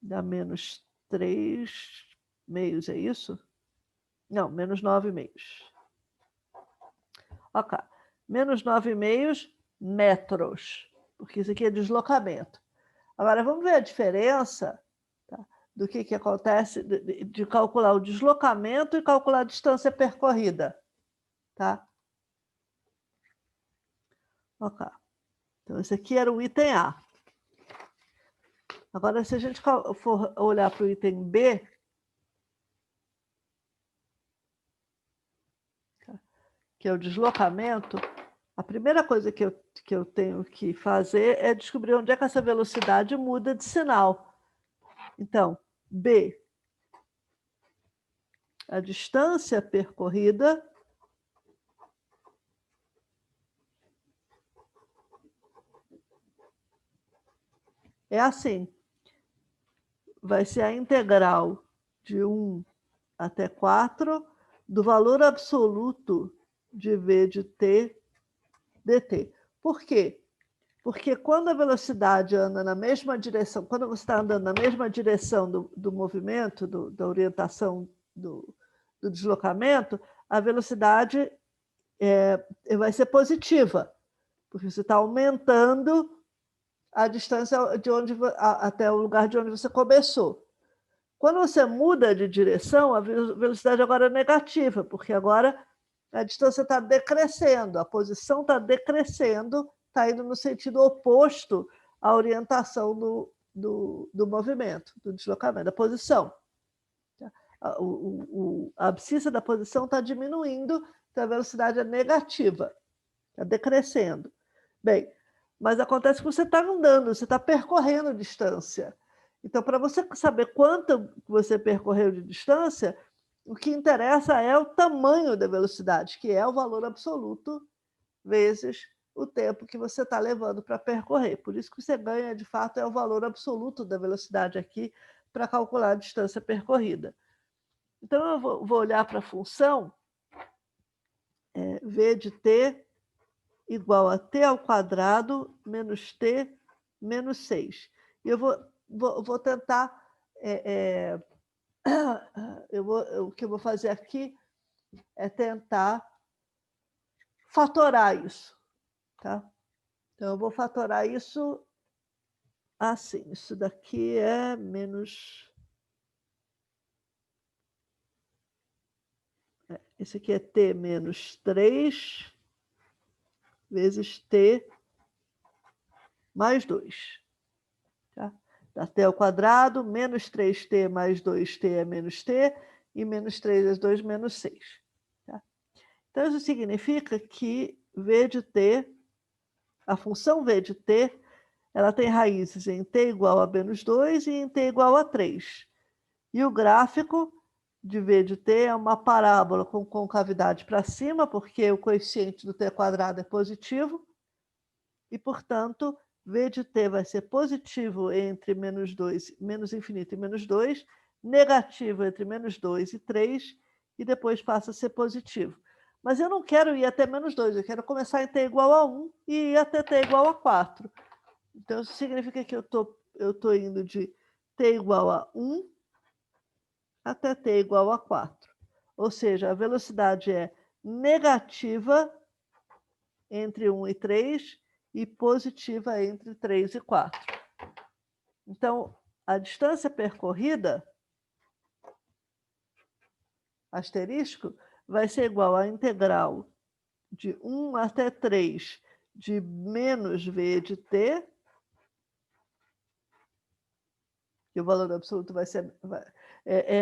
A: dá menos 3 meios, é isso? Não, menos 9 meios. Ok. Menos 9 meios metros, porque isso aqui é deslocamento. Agora, vamos ver a diferença, tá, do que acontece de calcular o deslocamento e calcular a distância percorrida. Tá? Ok. Então, esse aqui era o item A. Agora, se a gente for olhar para o item B, que é o deslocamento, a primeira coisa que eu tenho que fazer é descobrir onde é que essa velocidade muda de sinal. Então, B, a distância percorrida é assim. Vai ser a integral de 1 até 4 do valor absoluto de V de t dt. Por quê? Porque quando a velocidade anda na mesma direção, quando você está andando na mesma direção do movimento, da orientação do deslocamento, a velocidade vai ser positiva, porque você está aumentando a distância de onde, até o lugar de onde você começou. Quando você muda de direção, a velocidade agora é negativa, porque agora a distância está decrescendo, a posição está decrescendo, está indo no sentido oposto à orientação do movimento, do deslocamento, da posição. A abscissa da posição está diminuindo, então a velocidade é negativa, está decrescendo. Bem, mas acontece que você está andando, você está percorrendo distância. Então, para você saber quanto você percorreu de distância, o que interessa é o tamanho da velocidade, que é o valor absoluto vezes o tempo que você está levando para percorrer. Por isso que você ganha, de fato, é o valor absoluto da velocidade aqui para calcular a distância percorrida. Então, eu vou olhar para a função v de t igual a t ao quadrado menos t menos 6. E eu vou tentar... o que eu vou fazer aqui é tentar fatorar isso. Tá? Então, eu vou fatorar isso assim. Isso daqui é menos... Esse aqui é t menos 3 vezes t mais 2. Tá? Dá t ao quadrado, menos 3t mais 2t é menos t, e menos 3 vezes 2, menos 6. Tá? Então, isso significa que v de t, a função v de t, ela tem raízes em t igual a menos 2 e em t igual a 3. E o gráfico de v de t é uma parábola com concavidade para cima, porque o coeficiente do t quadrado é positivo, e, portanto, v de t vai ser positivo entre menos infinito e menos 2, negativo entre menos 2 e 3, e depois passa a ser positivo. Mas eu não quero ir até menos 2, eu quero começar em t igual a 1 e ir até t igual a 4. Então, isso significa que eu tô indo de t igual a 1 até t igual a 4. Ou seja, a velocidade é negativa entre 1 e 3 e positiva entre 3 e 4. Então, a distância percorrida, asterisco, vai ser igual à integral de 1 até 3 de menos v de t, e o valor absoluto vai ser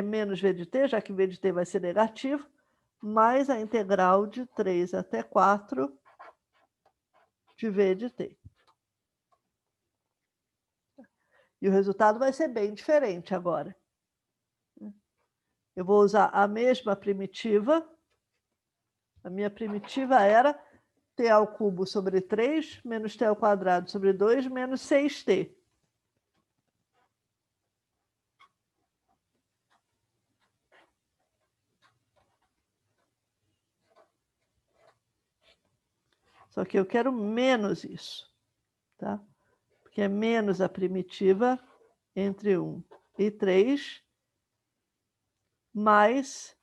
A: menos v de t, já que v de t vai ser negativo, mais a integral de 3 até 4 de v de t. E o resultado vai ser bem diferente agora. Eu vou usar a mesma primitiva. A minha primitiva era t ao cubo sobre 3 menos t ao quadrado sobre 2 menos 6t. Só que eu quero menos isso, tá? Porque é menos a primitiva entre 1 e 3, mais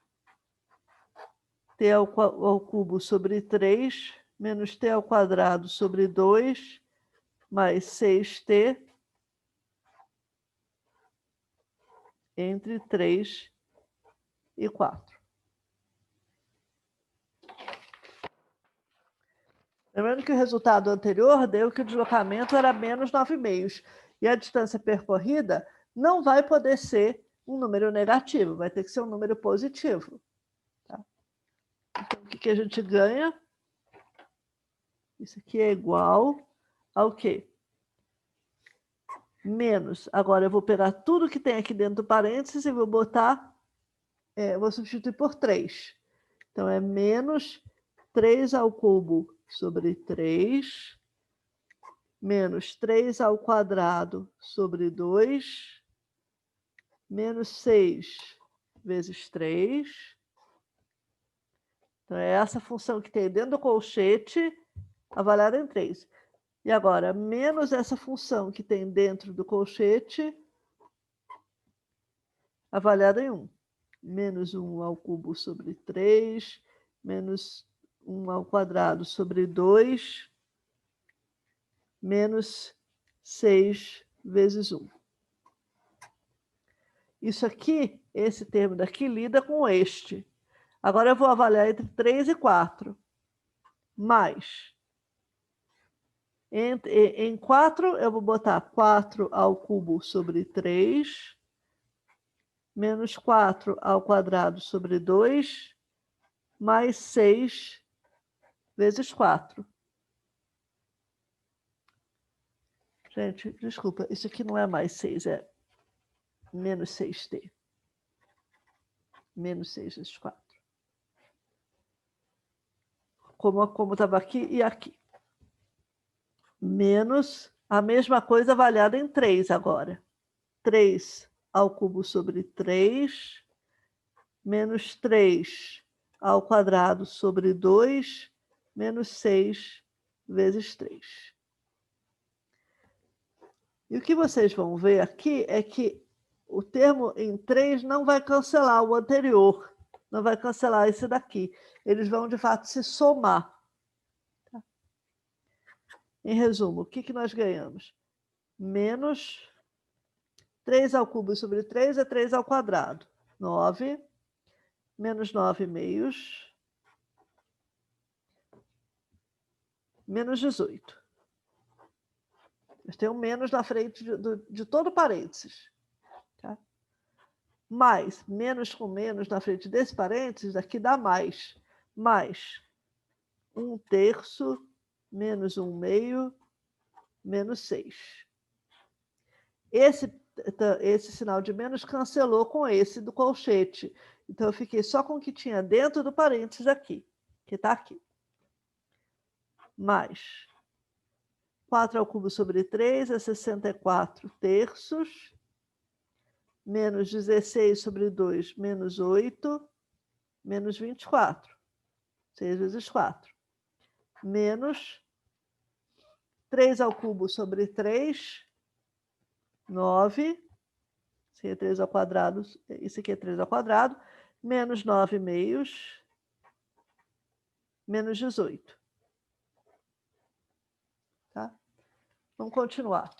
A: t ao cubo sobre 3 menos t ao quadrado sobre 2 mais 6t entre 3 e 4. Lembrando que o resultado anterior deu que o deslocamento era menos 9,5. E a distância percorrida não vai poder ser um número negativo, vai ter que ser um número positivo. Tá? Então, o que a gente ganha? Isso aqui é igual ao quê? Menos. Agora eu vou pegar tudo que tem aqui dentro do parênteses e vou botar, vou substituir por 3. Então, é menos 3 ao cubo sobre 3, menos 3 ao quadrado sobre 2, menos 6 vezes 3. Então, é essa função que tem dentro do colchete, avaliada em 3. E agora, menos essa função que tem dentro do colchete, avaliada em 1. Menos 1 ao cubo sobre 3, menos 1 ao quadrado sobre 2, menos 6 vezes 1. Isso aqui, esse termo daqui, lida com este. Agora eu vou avaliar entre 3 e 4. Mais. Em 4, eu vou botar 4 ao cubo sobre 3, menos 4 ao quadrado sobre 2, mais 6 vezes 4. Gente, desculpa, isso aqui não é mais 6, é menos 6t. Menos 6 vezes 4. Como estava aqui e aqui. Menos a mesma coisa avaliada em 3 agora. 3 ao cubo sobre 3, menos 3 ao quadrado sobre 2, menos 6 vezes 3. E o que vocês vão ver aqui é que o termo em 3 não vai cancelar o anterior, não vai cancelar esse daqui. Eles vão, de fato, se somar. Tá? Em resumo, o que nós ganhamos? Menos 3 ao cubo sobre 3 é 3 ao quadrado. 9, menos 9 meios, menos 18. Eu tenho menos na frente de todo parênteses. Tá? Mais, menos com menos na frente desse parênteses, aqui dá mais. Mais 1/3, menos 1/2, menos 6. Esse sinal de menos cancelou com esse do colchete. Então, eu fiquei só com o que tinha dentro do parênteses aqui, que está aqui. Mais 4 ao cubo sobre 3 é 64/3, menos 16 sobre 2, menos 8, menos 24. 6 vezes 4. Menos 3 ao cubo sobre 3, 9. Isso aqui é 3 ao quadrado, isso aqui é 3 ao quadrado, menos 9 meios, menos 18. Tá? Vamos continuar.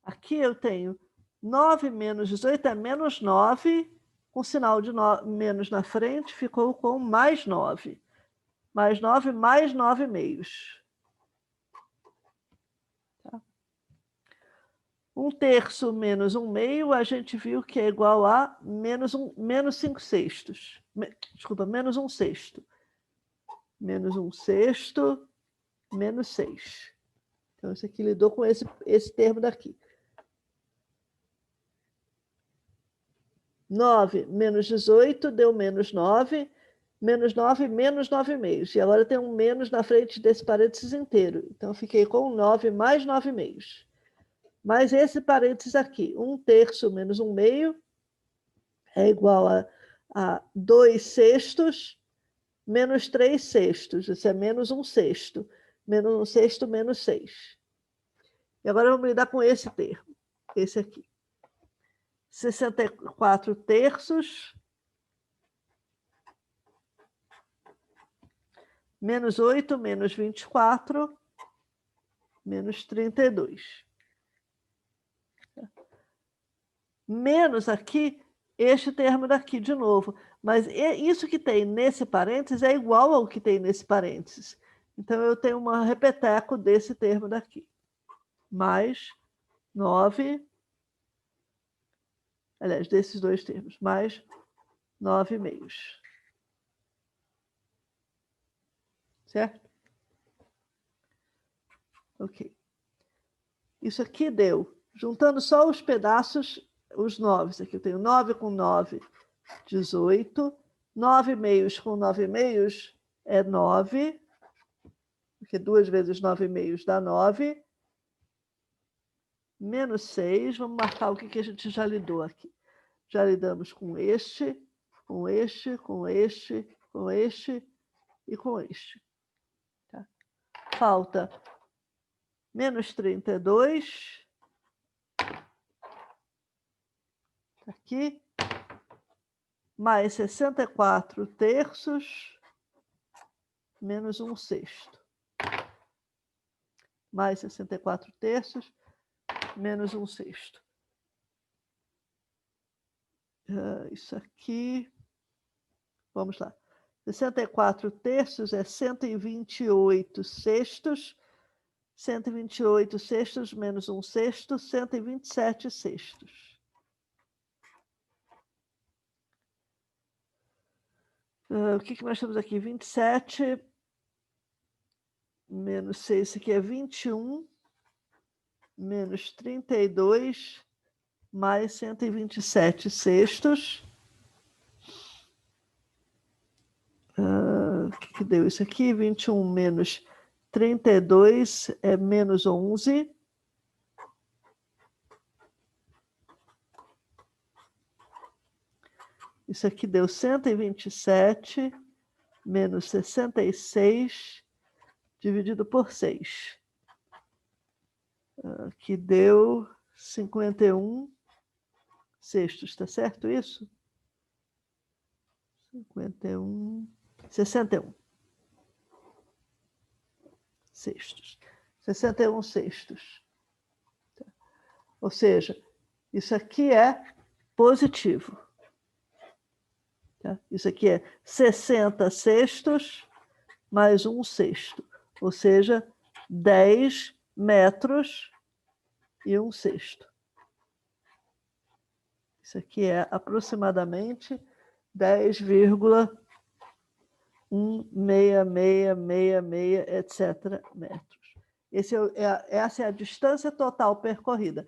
A: Aqui eu tenho 9 menos 18 é menos 9, com sinal de menos na frente, ficou com mais 9. Mais 9, mais 9 meios. Tá? 1/3 menos 1/2, a gente viu que é igual a menos 5/6. Desculpa, menos 1/6. Menos 1/6, menos 6. Então, isso aqui lidou com esse termo daqui. 9 menos 18 deu menos 9. Menos 9, menos 9 meios. E agora tem um menos na frente desse parênteses inteiro. Então, eu fiquei com 9 mais 9 meios. Mas esse parênteses aqui, 1/3 menos 1/2, é igual a 2/6 menos 3/6. Isso é menos 1/6. Menos 1/6, menos 6. E agora vamos lidar com esse termo. Esse aqui. 64/3 menos 8, menos 24, menos 32. Menos aqui, este termo daqui de novo. Mas isso que tem nesse parênteses é igual ao que tem nesse parênteses. Então, eu tenho uma repeteco desse termo daqui. Mais 9, aliás, desses dois termos, mais 9 meios. Certo? Ok. Isso aqui deu, juntando só os pedaços, os 9. Aqui eu tenho 9 com 9, 18. 9 meios com 9 meios é 9. Porque 2 vezes 9 meios dá 9. Menos 6. Vamos marcar o que a gente já lidou aqui. Já lidamos com este, com este, com este, com este e com este. Tá? Falta menos 32, aqui, mais 64 terços, menos 1/6. Mais 64 terços, menos 1/6. Isso aqui, vamos lá. 64 terços é 128 sextos. 128 sextos menos 1/6, 127 sextos. O que nós temos aqui? 27 menos 6, isso aqui é 21, menos 32, mais 127 sextos. O que deu isso aqui? 21 menos 32 é menos 11. Isso aqui deu 127 menos 66 dividido por 6. Que deu 51 sextos, tá certo isso? 61 sextos. 61 sextos. Ou seja, isso aqui é positivo. Tá? Isso aqui é 60 sextos mais 1/6. Ou seja, 10 metros e 1/6. Isso aqui é aproximadamente 10,16666, etc. metros. Essa é a distância total percorrida.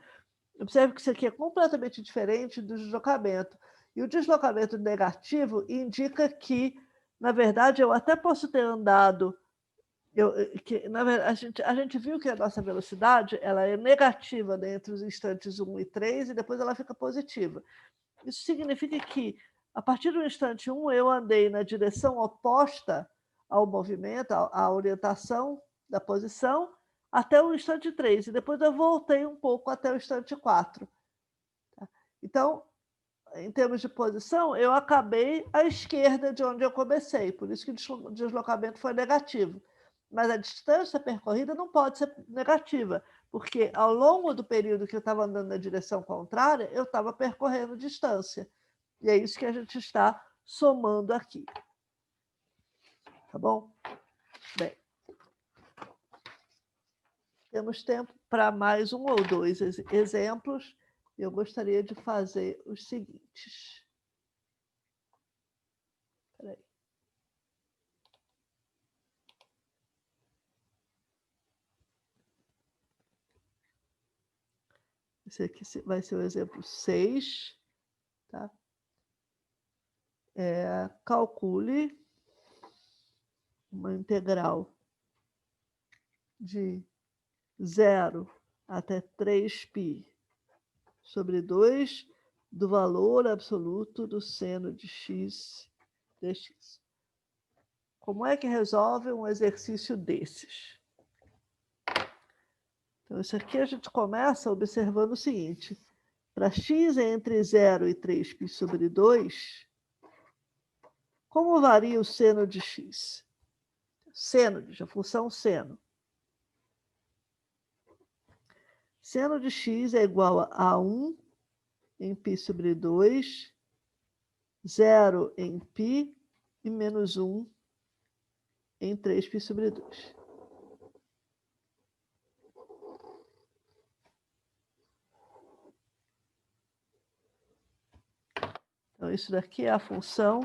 A: Observe que isso aqui é completamente diferente do deslocamento. E o deslocamento negativo indica que, na verdade, eu até posso ter andado... na verdade, a gente viu que a nossa velocidade ela é negativa entre os instantes 1 e 3, e depois ela fica positiva. Isso significa que, a partir do instante 1, eu andei na direção oposta ao movimento, à orientação da posição, até o instante 3, e depois eu voltei um pouco até o instante 4. Então, em termos de posição, eu acabei à esquerda de onde eu comecei, por isso que o deslocamento foi negativo. Mas a distância percorrida não pode ser negativa, porque ao longo do período que eu estava andando na direção contrária, eu estava percorrendo distância. E é isso que a gente está somando aqui. Tá bom? Bem, temos tempo para mais um ou dois exemplos. Eu gostaria de fazer os seguintes. Espera aí. Esse aqui vai ser o exemplo 6. Tá? Calcule uma integral de 0 até 3π sobre 2 do valor absoluto do seno de x dx. Como é que resolve um exercício desses? Então, isso aqui a gente começa observando o seguinte. Para x entre 0 e 3π sobre 2, como varia o seno de x? Seno de a função seno. Seno de x é igual a 1 em π sobre 2, 0 em π e menos 1 em 3π sobre 2. Então, isso daqui é a função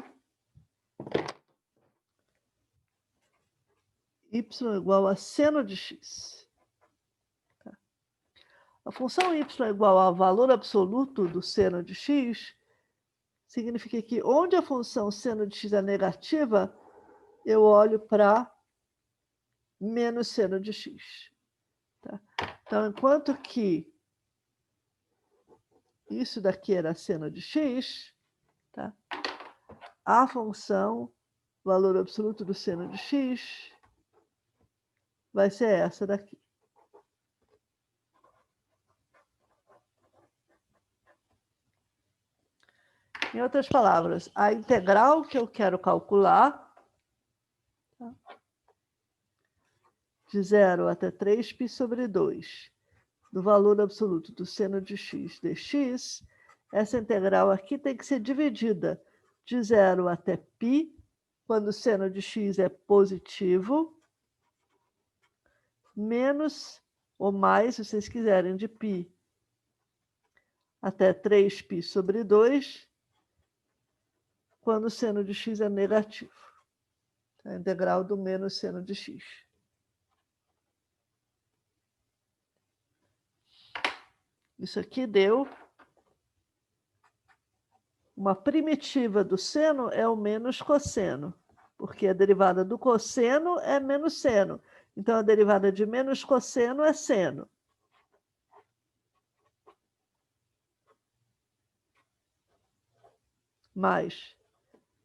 A: y igual a seno de x. Tá? A função y igual ao valor absoluto do seno de x significa que onde a função seno de x é negativa, eu olho para menos seno de x. Tá? Então, enquanto que isso daqui era seno de x, tá? A função valor absoluto do seno de x vai ser essa daqui. Em outras palavras, a integral que eu quero calcular, tá? De 0 até 3π sobre 2, do valor absoluto do seno de x dx, essa integral aqui tem que ser dividida de 0 até π, quando o seno de x é positivo, menos ou mais, se vocês quiserem, de π até 3π sobre 2, quando o seno de x é negativo. A integral do menos seno de x. Isso aqui deu uma primitiva do seno é o menos cosseno, porque a derivada do cosseno é menos seno. Então, a derivada de menos cosseno é seno. Mas,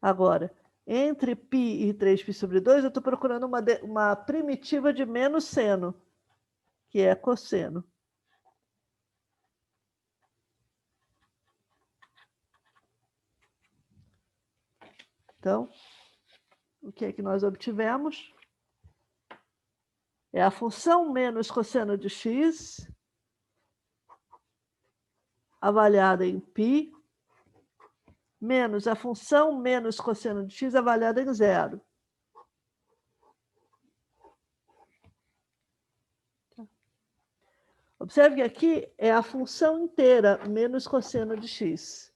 A: agora, entre π e 3π sobre 2, eu estou procurando uma primitiva de menos seno, que é cosseno. Então, o que é que nós obtivemos? É a função menos cosseno de x, avaliada em π, menos a função menos cosseno de x, avaliada em 0. Observe que aqui é a função inteira menos cosseno de x.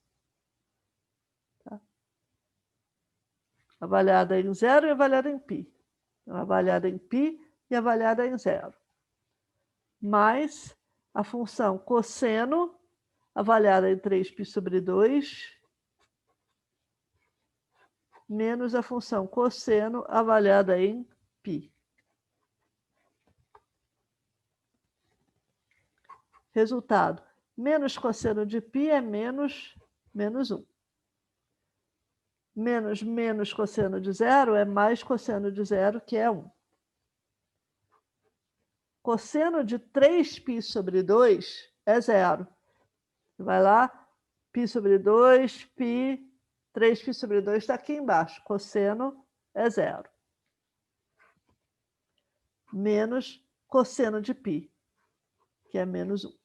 A: Tá? Avaliada em 0 e avaliada em π. Então, avaliada em π e avaliada em 0. Mais a função cosseno, avaliada em 3π sobre 2, menos a função cosseno, avaliada em π. Resultado, menos cosseno de π é menos 1. Menos cosseno de 0 é mais cosseno de 0, que é 1. Cosseno de 3π sobre 2 é 0. Vai lá, π sobre 2, π, 3π sobre 2 está aqui embaixo. Cosseno é 0. Menos cosseno de π, que é menos 1.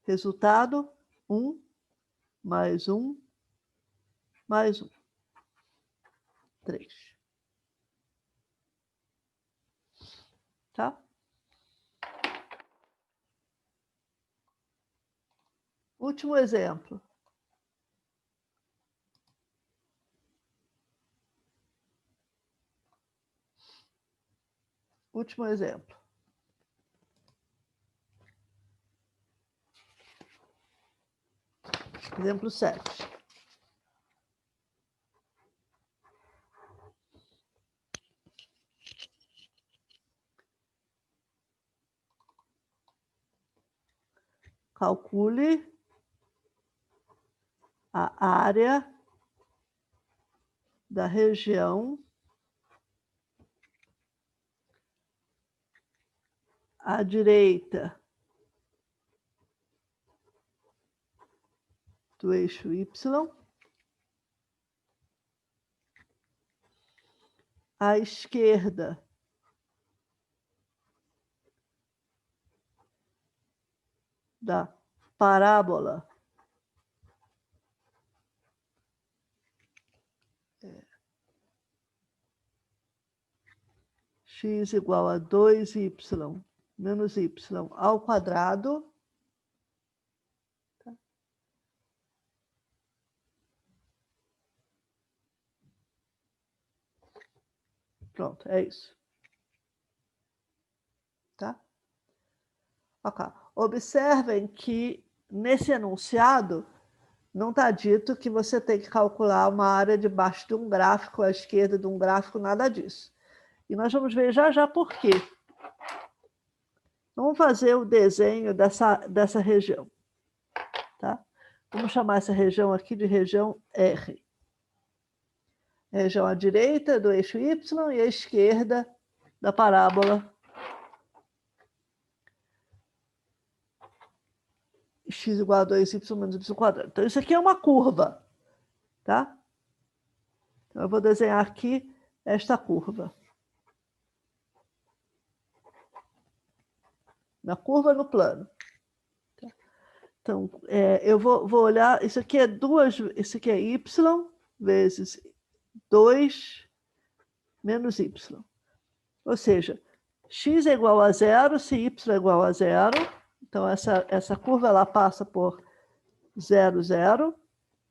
A: Resultado, 1 mais 1 mais 1. 3. Tá? Último exemplo. Último exemplo. Exemplo 7. Calcule a área da região à direita do eixo Y, à esquerda da parábola x igual a 2y menos y ao quadrado. Tá? Pronto, é isso. Tá? Ok. Observem que nesse enunciado não está dito que você tem que calcular uma área debaixo de um gráfico, à esquerda de um gráfico, nada disso. E nós vamos ver já já por quê. Vamos fazer o desenho dessa região. Tá? Vamos chamar essa região aqui de região R. Região à direita do eixo Y e à esquerda da parábola x igual a 2y menos y quadrado. Então, isso aqui é uma curva, tá? Então, eu vou desenhar aqui esta curva. Na curva no plano. Então, eu vou olhar, isso aqui é y vezes 2 menos y. Ou seja, x é igual a 0 se y é igual a 0. Então, essa curva ela passa por 0, 0.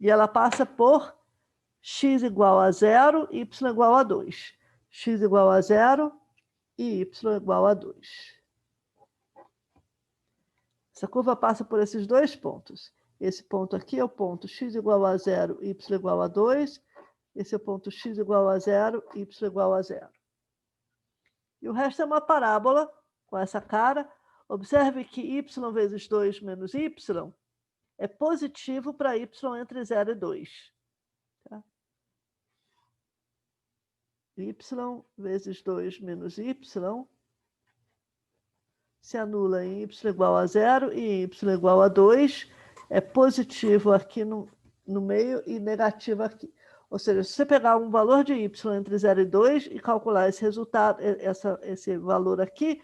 A: E ela passa por x igual a 0 e y igual a 2. X igual a 0 e y igual a 2. Essa curva passa por esses dois pontos. Esse ponto aqui é o ponto x igual a 0 e y igual a 2. Esse é o ponto x igual a 0 e y igual a 0. E o resto é uma parábola com essa cara. Observe que y vezes 2 menos y é positivo para y entre 0 e 2. Tá? Y vezes 2 menos y se anula em y igual a 0 e y igual a 2. É positivo aqui no meio e negativo aqui. Ou seja, se você pegar um valor de y entre 0 e 2 e calcular esse resultado, esse valor aqui,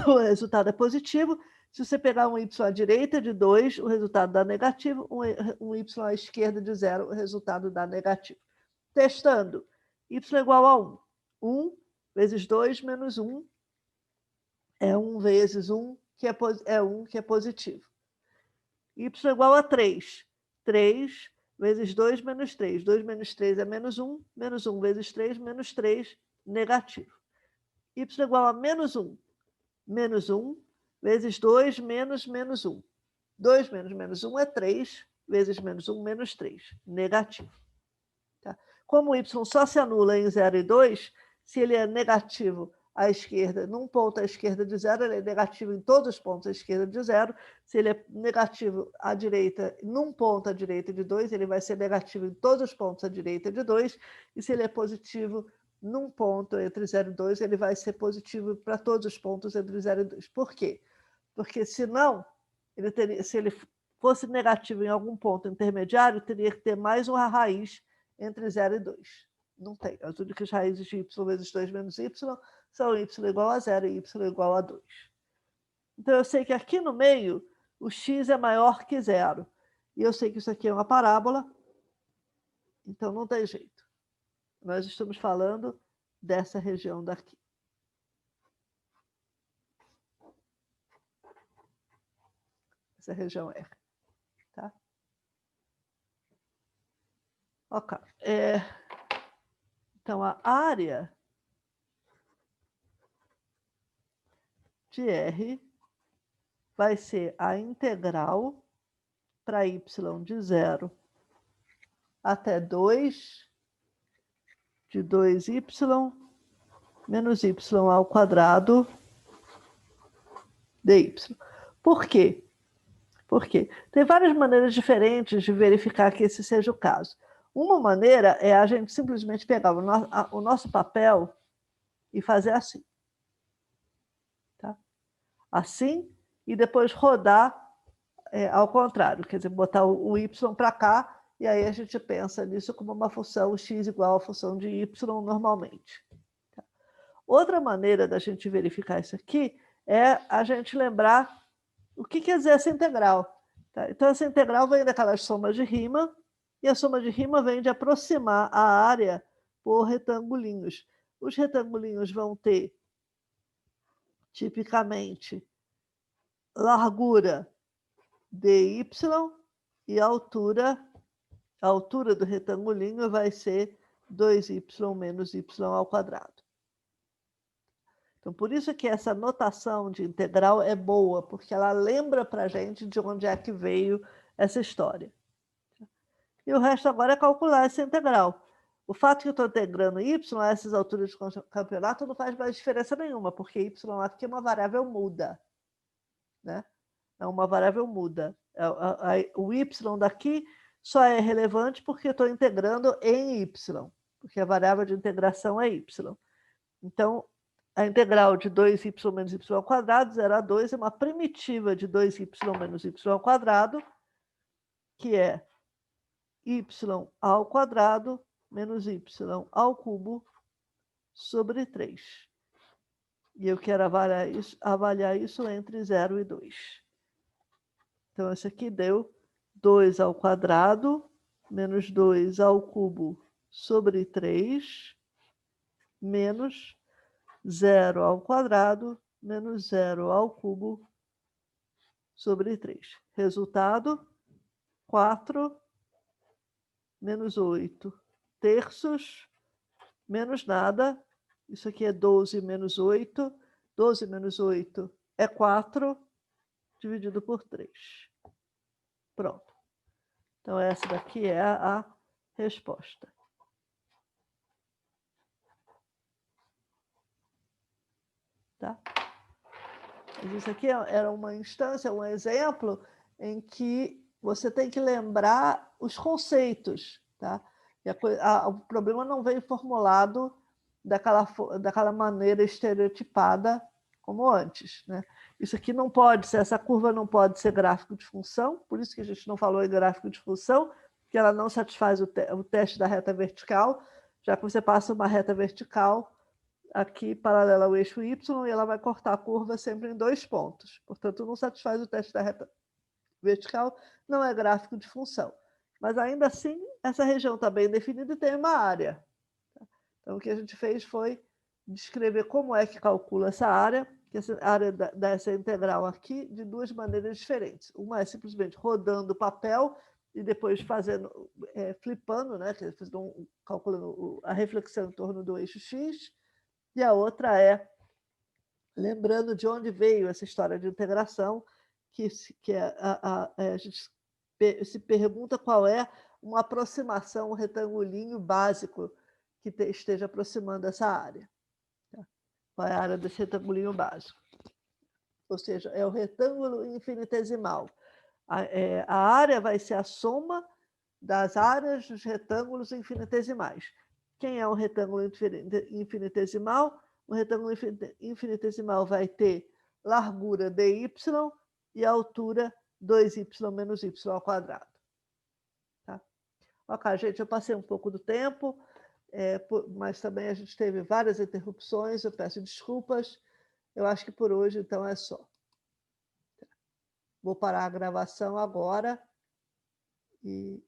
A: o resultado é positivo. Se você pegar um y à direita de 2, o resultado dá negativo. Um y à esquerda de 0, o resultado dá negativo. Testando. Y igual a 1. 1 vezes 2 menos 1 é 1 vezes 1, que é 1, que é positivo. Y igual a 3. 3 vezes 2 menos 3. 2 menos 3 é menos 1. Menos 1 vezes 3, menos 3, negativo. Y igual a menos 1. Menos 1 vezes 2 menos menos 1. 2 menos menos 1 é 3, vezes menos 1, menos 3, negativo. Tá? Como o y só se anula em 0 e 2, se ele é negativo à esquerda, num ponto à esquerda de 0, ele é negativo em todos os pontos à esquerda de 0. Se ele é negativo à direita, num ponto à direita de 2, ele vai ser negativo em todos os pontos à direita de 2. E se ele é positivo num ponto entre 0 e 2, ele vai ser positivo para todos os pontos entre 0 e 2. Por quê? Porque senão, se ele fosse negativo em algum ponto intermediário, teria que ter mais uma raiz entre 0 e 2. Não tem. As únicas raízes de y vezes 2 menos y são y igual a 0 e y igual a 2. Então, eu sei que aqui no meio, o x é maior que 0. E eu sei que isso aqui é uma parábola. Então, não tem jeito. Nós estamos falando dessa região daqui. Essa região R. Tá? Ok. Então, a área de R vai ser a integral para y de 0 até 2 de 2y menos y ao quadrado dy. Por quê? Porque tem várias maneiras diferentes de verificar que esse seja o caso. Uma maneira é a gente simplesmente pegar o nosso papel e fazer assim. Tá? Assim, e depois rodar ao contrário, quer dizer, botar o y para cá, e aí a gente pensa nisso como uma função x igual à função de y normalmente. Tá? Outra maneira da gente verificar isso aqui é a gente lembrar o que quer dizer essa integral. Tá? Então, essa integral vem daquelas somas de Riemann, e a soma de Riemann vem de aproximar a área por retangulinhos. Os retangulinhos vão ter, tipicamente, largura dy e a altura do retangulinho vai ser 2y menos y ao quadrado. Então, por isso que essa notação de integral é boa, porque ela lembra para a gente de onde é que veio essa história. E o resto agora é calcular essa integral. O fato que eu estou integrando y a essas alturas de campeonato não faz mais diferença nenhuma, porque y aqui é uma variável muda. Né? É uma variável muda. O y daqui só é relevante porque eu estou integrando em y, porque a variável de integração é y. Então, a integral de 2y menos y ao quadrado, 0 a 2, é uma primitiva de 2y menos y ao quadrado, que é y ao quadrado menos y ao cubo sobre 3. E eu quero avaliar isso entre 0 e 2. Então, esse aqui deu 2 ao quadrado menos 2 ao cubo sobre 3, menos 0 ao quadrado menos 0 ao cubo sobre 3. Resultado, 4 menos 8 terços, menos nada. Isso aqui é 12 menos 8. 12 menos 8 é 4, dividido por 3. Pronto. Então, essa daqui é a resposta. Tá? Mas isso aqui era uma instância, um exemplo em que você tem que lembrar os conceitos. Tá? O problema não vem formulado daquela maneira estereotipada como antes. Né? Isso aqui não pode ser, essa curva não pode ser gráfico de função, por isso que a gente não falou em gráfico de função, porque ela não satisfaz o teste da reta vertical, já que você passa uma reta vertical aqui paralela ao eixo y e ela vai cortar a curva sempre em 2 pontos. Portanto, não satisfaz o teste da reta vertical, não é gráfico de função. Mas ainda assim, essa região está bem definida e tem uma área. Então, o que a gente fez foi descrever como é que calcula essa área, que essa área dessa integral aqui, de 2 maneiras diferentes. Uma é simplesmente rodando o papel e depois fazendo, flipando, né, calculando a reflexão em torno do eixo x, e a outra é lembrando de onde veio essa história de integração, que a gente se pergunta qual é uma aproximação, um retangulinho básico que esteja aproximando essa área. Tá? Qual é a área desse retangulinho básico? Ou seja, é o retângulo infinitesimal. A área vai ser a soma das áreas dos retângulos infinitesimais. Quem é um retângulo infinitesimal? O retângulo infinitesimal vai ter largura dy e altura 2y menos y ao quadrado. Tá? Ok, gente, eu passei um pouco do tempo, mas também a gente teve várias interrupções, eu peço desculpas. Eu acho que por hoje, então, é só. Vou parar a gravação agora e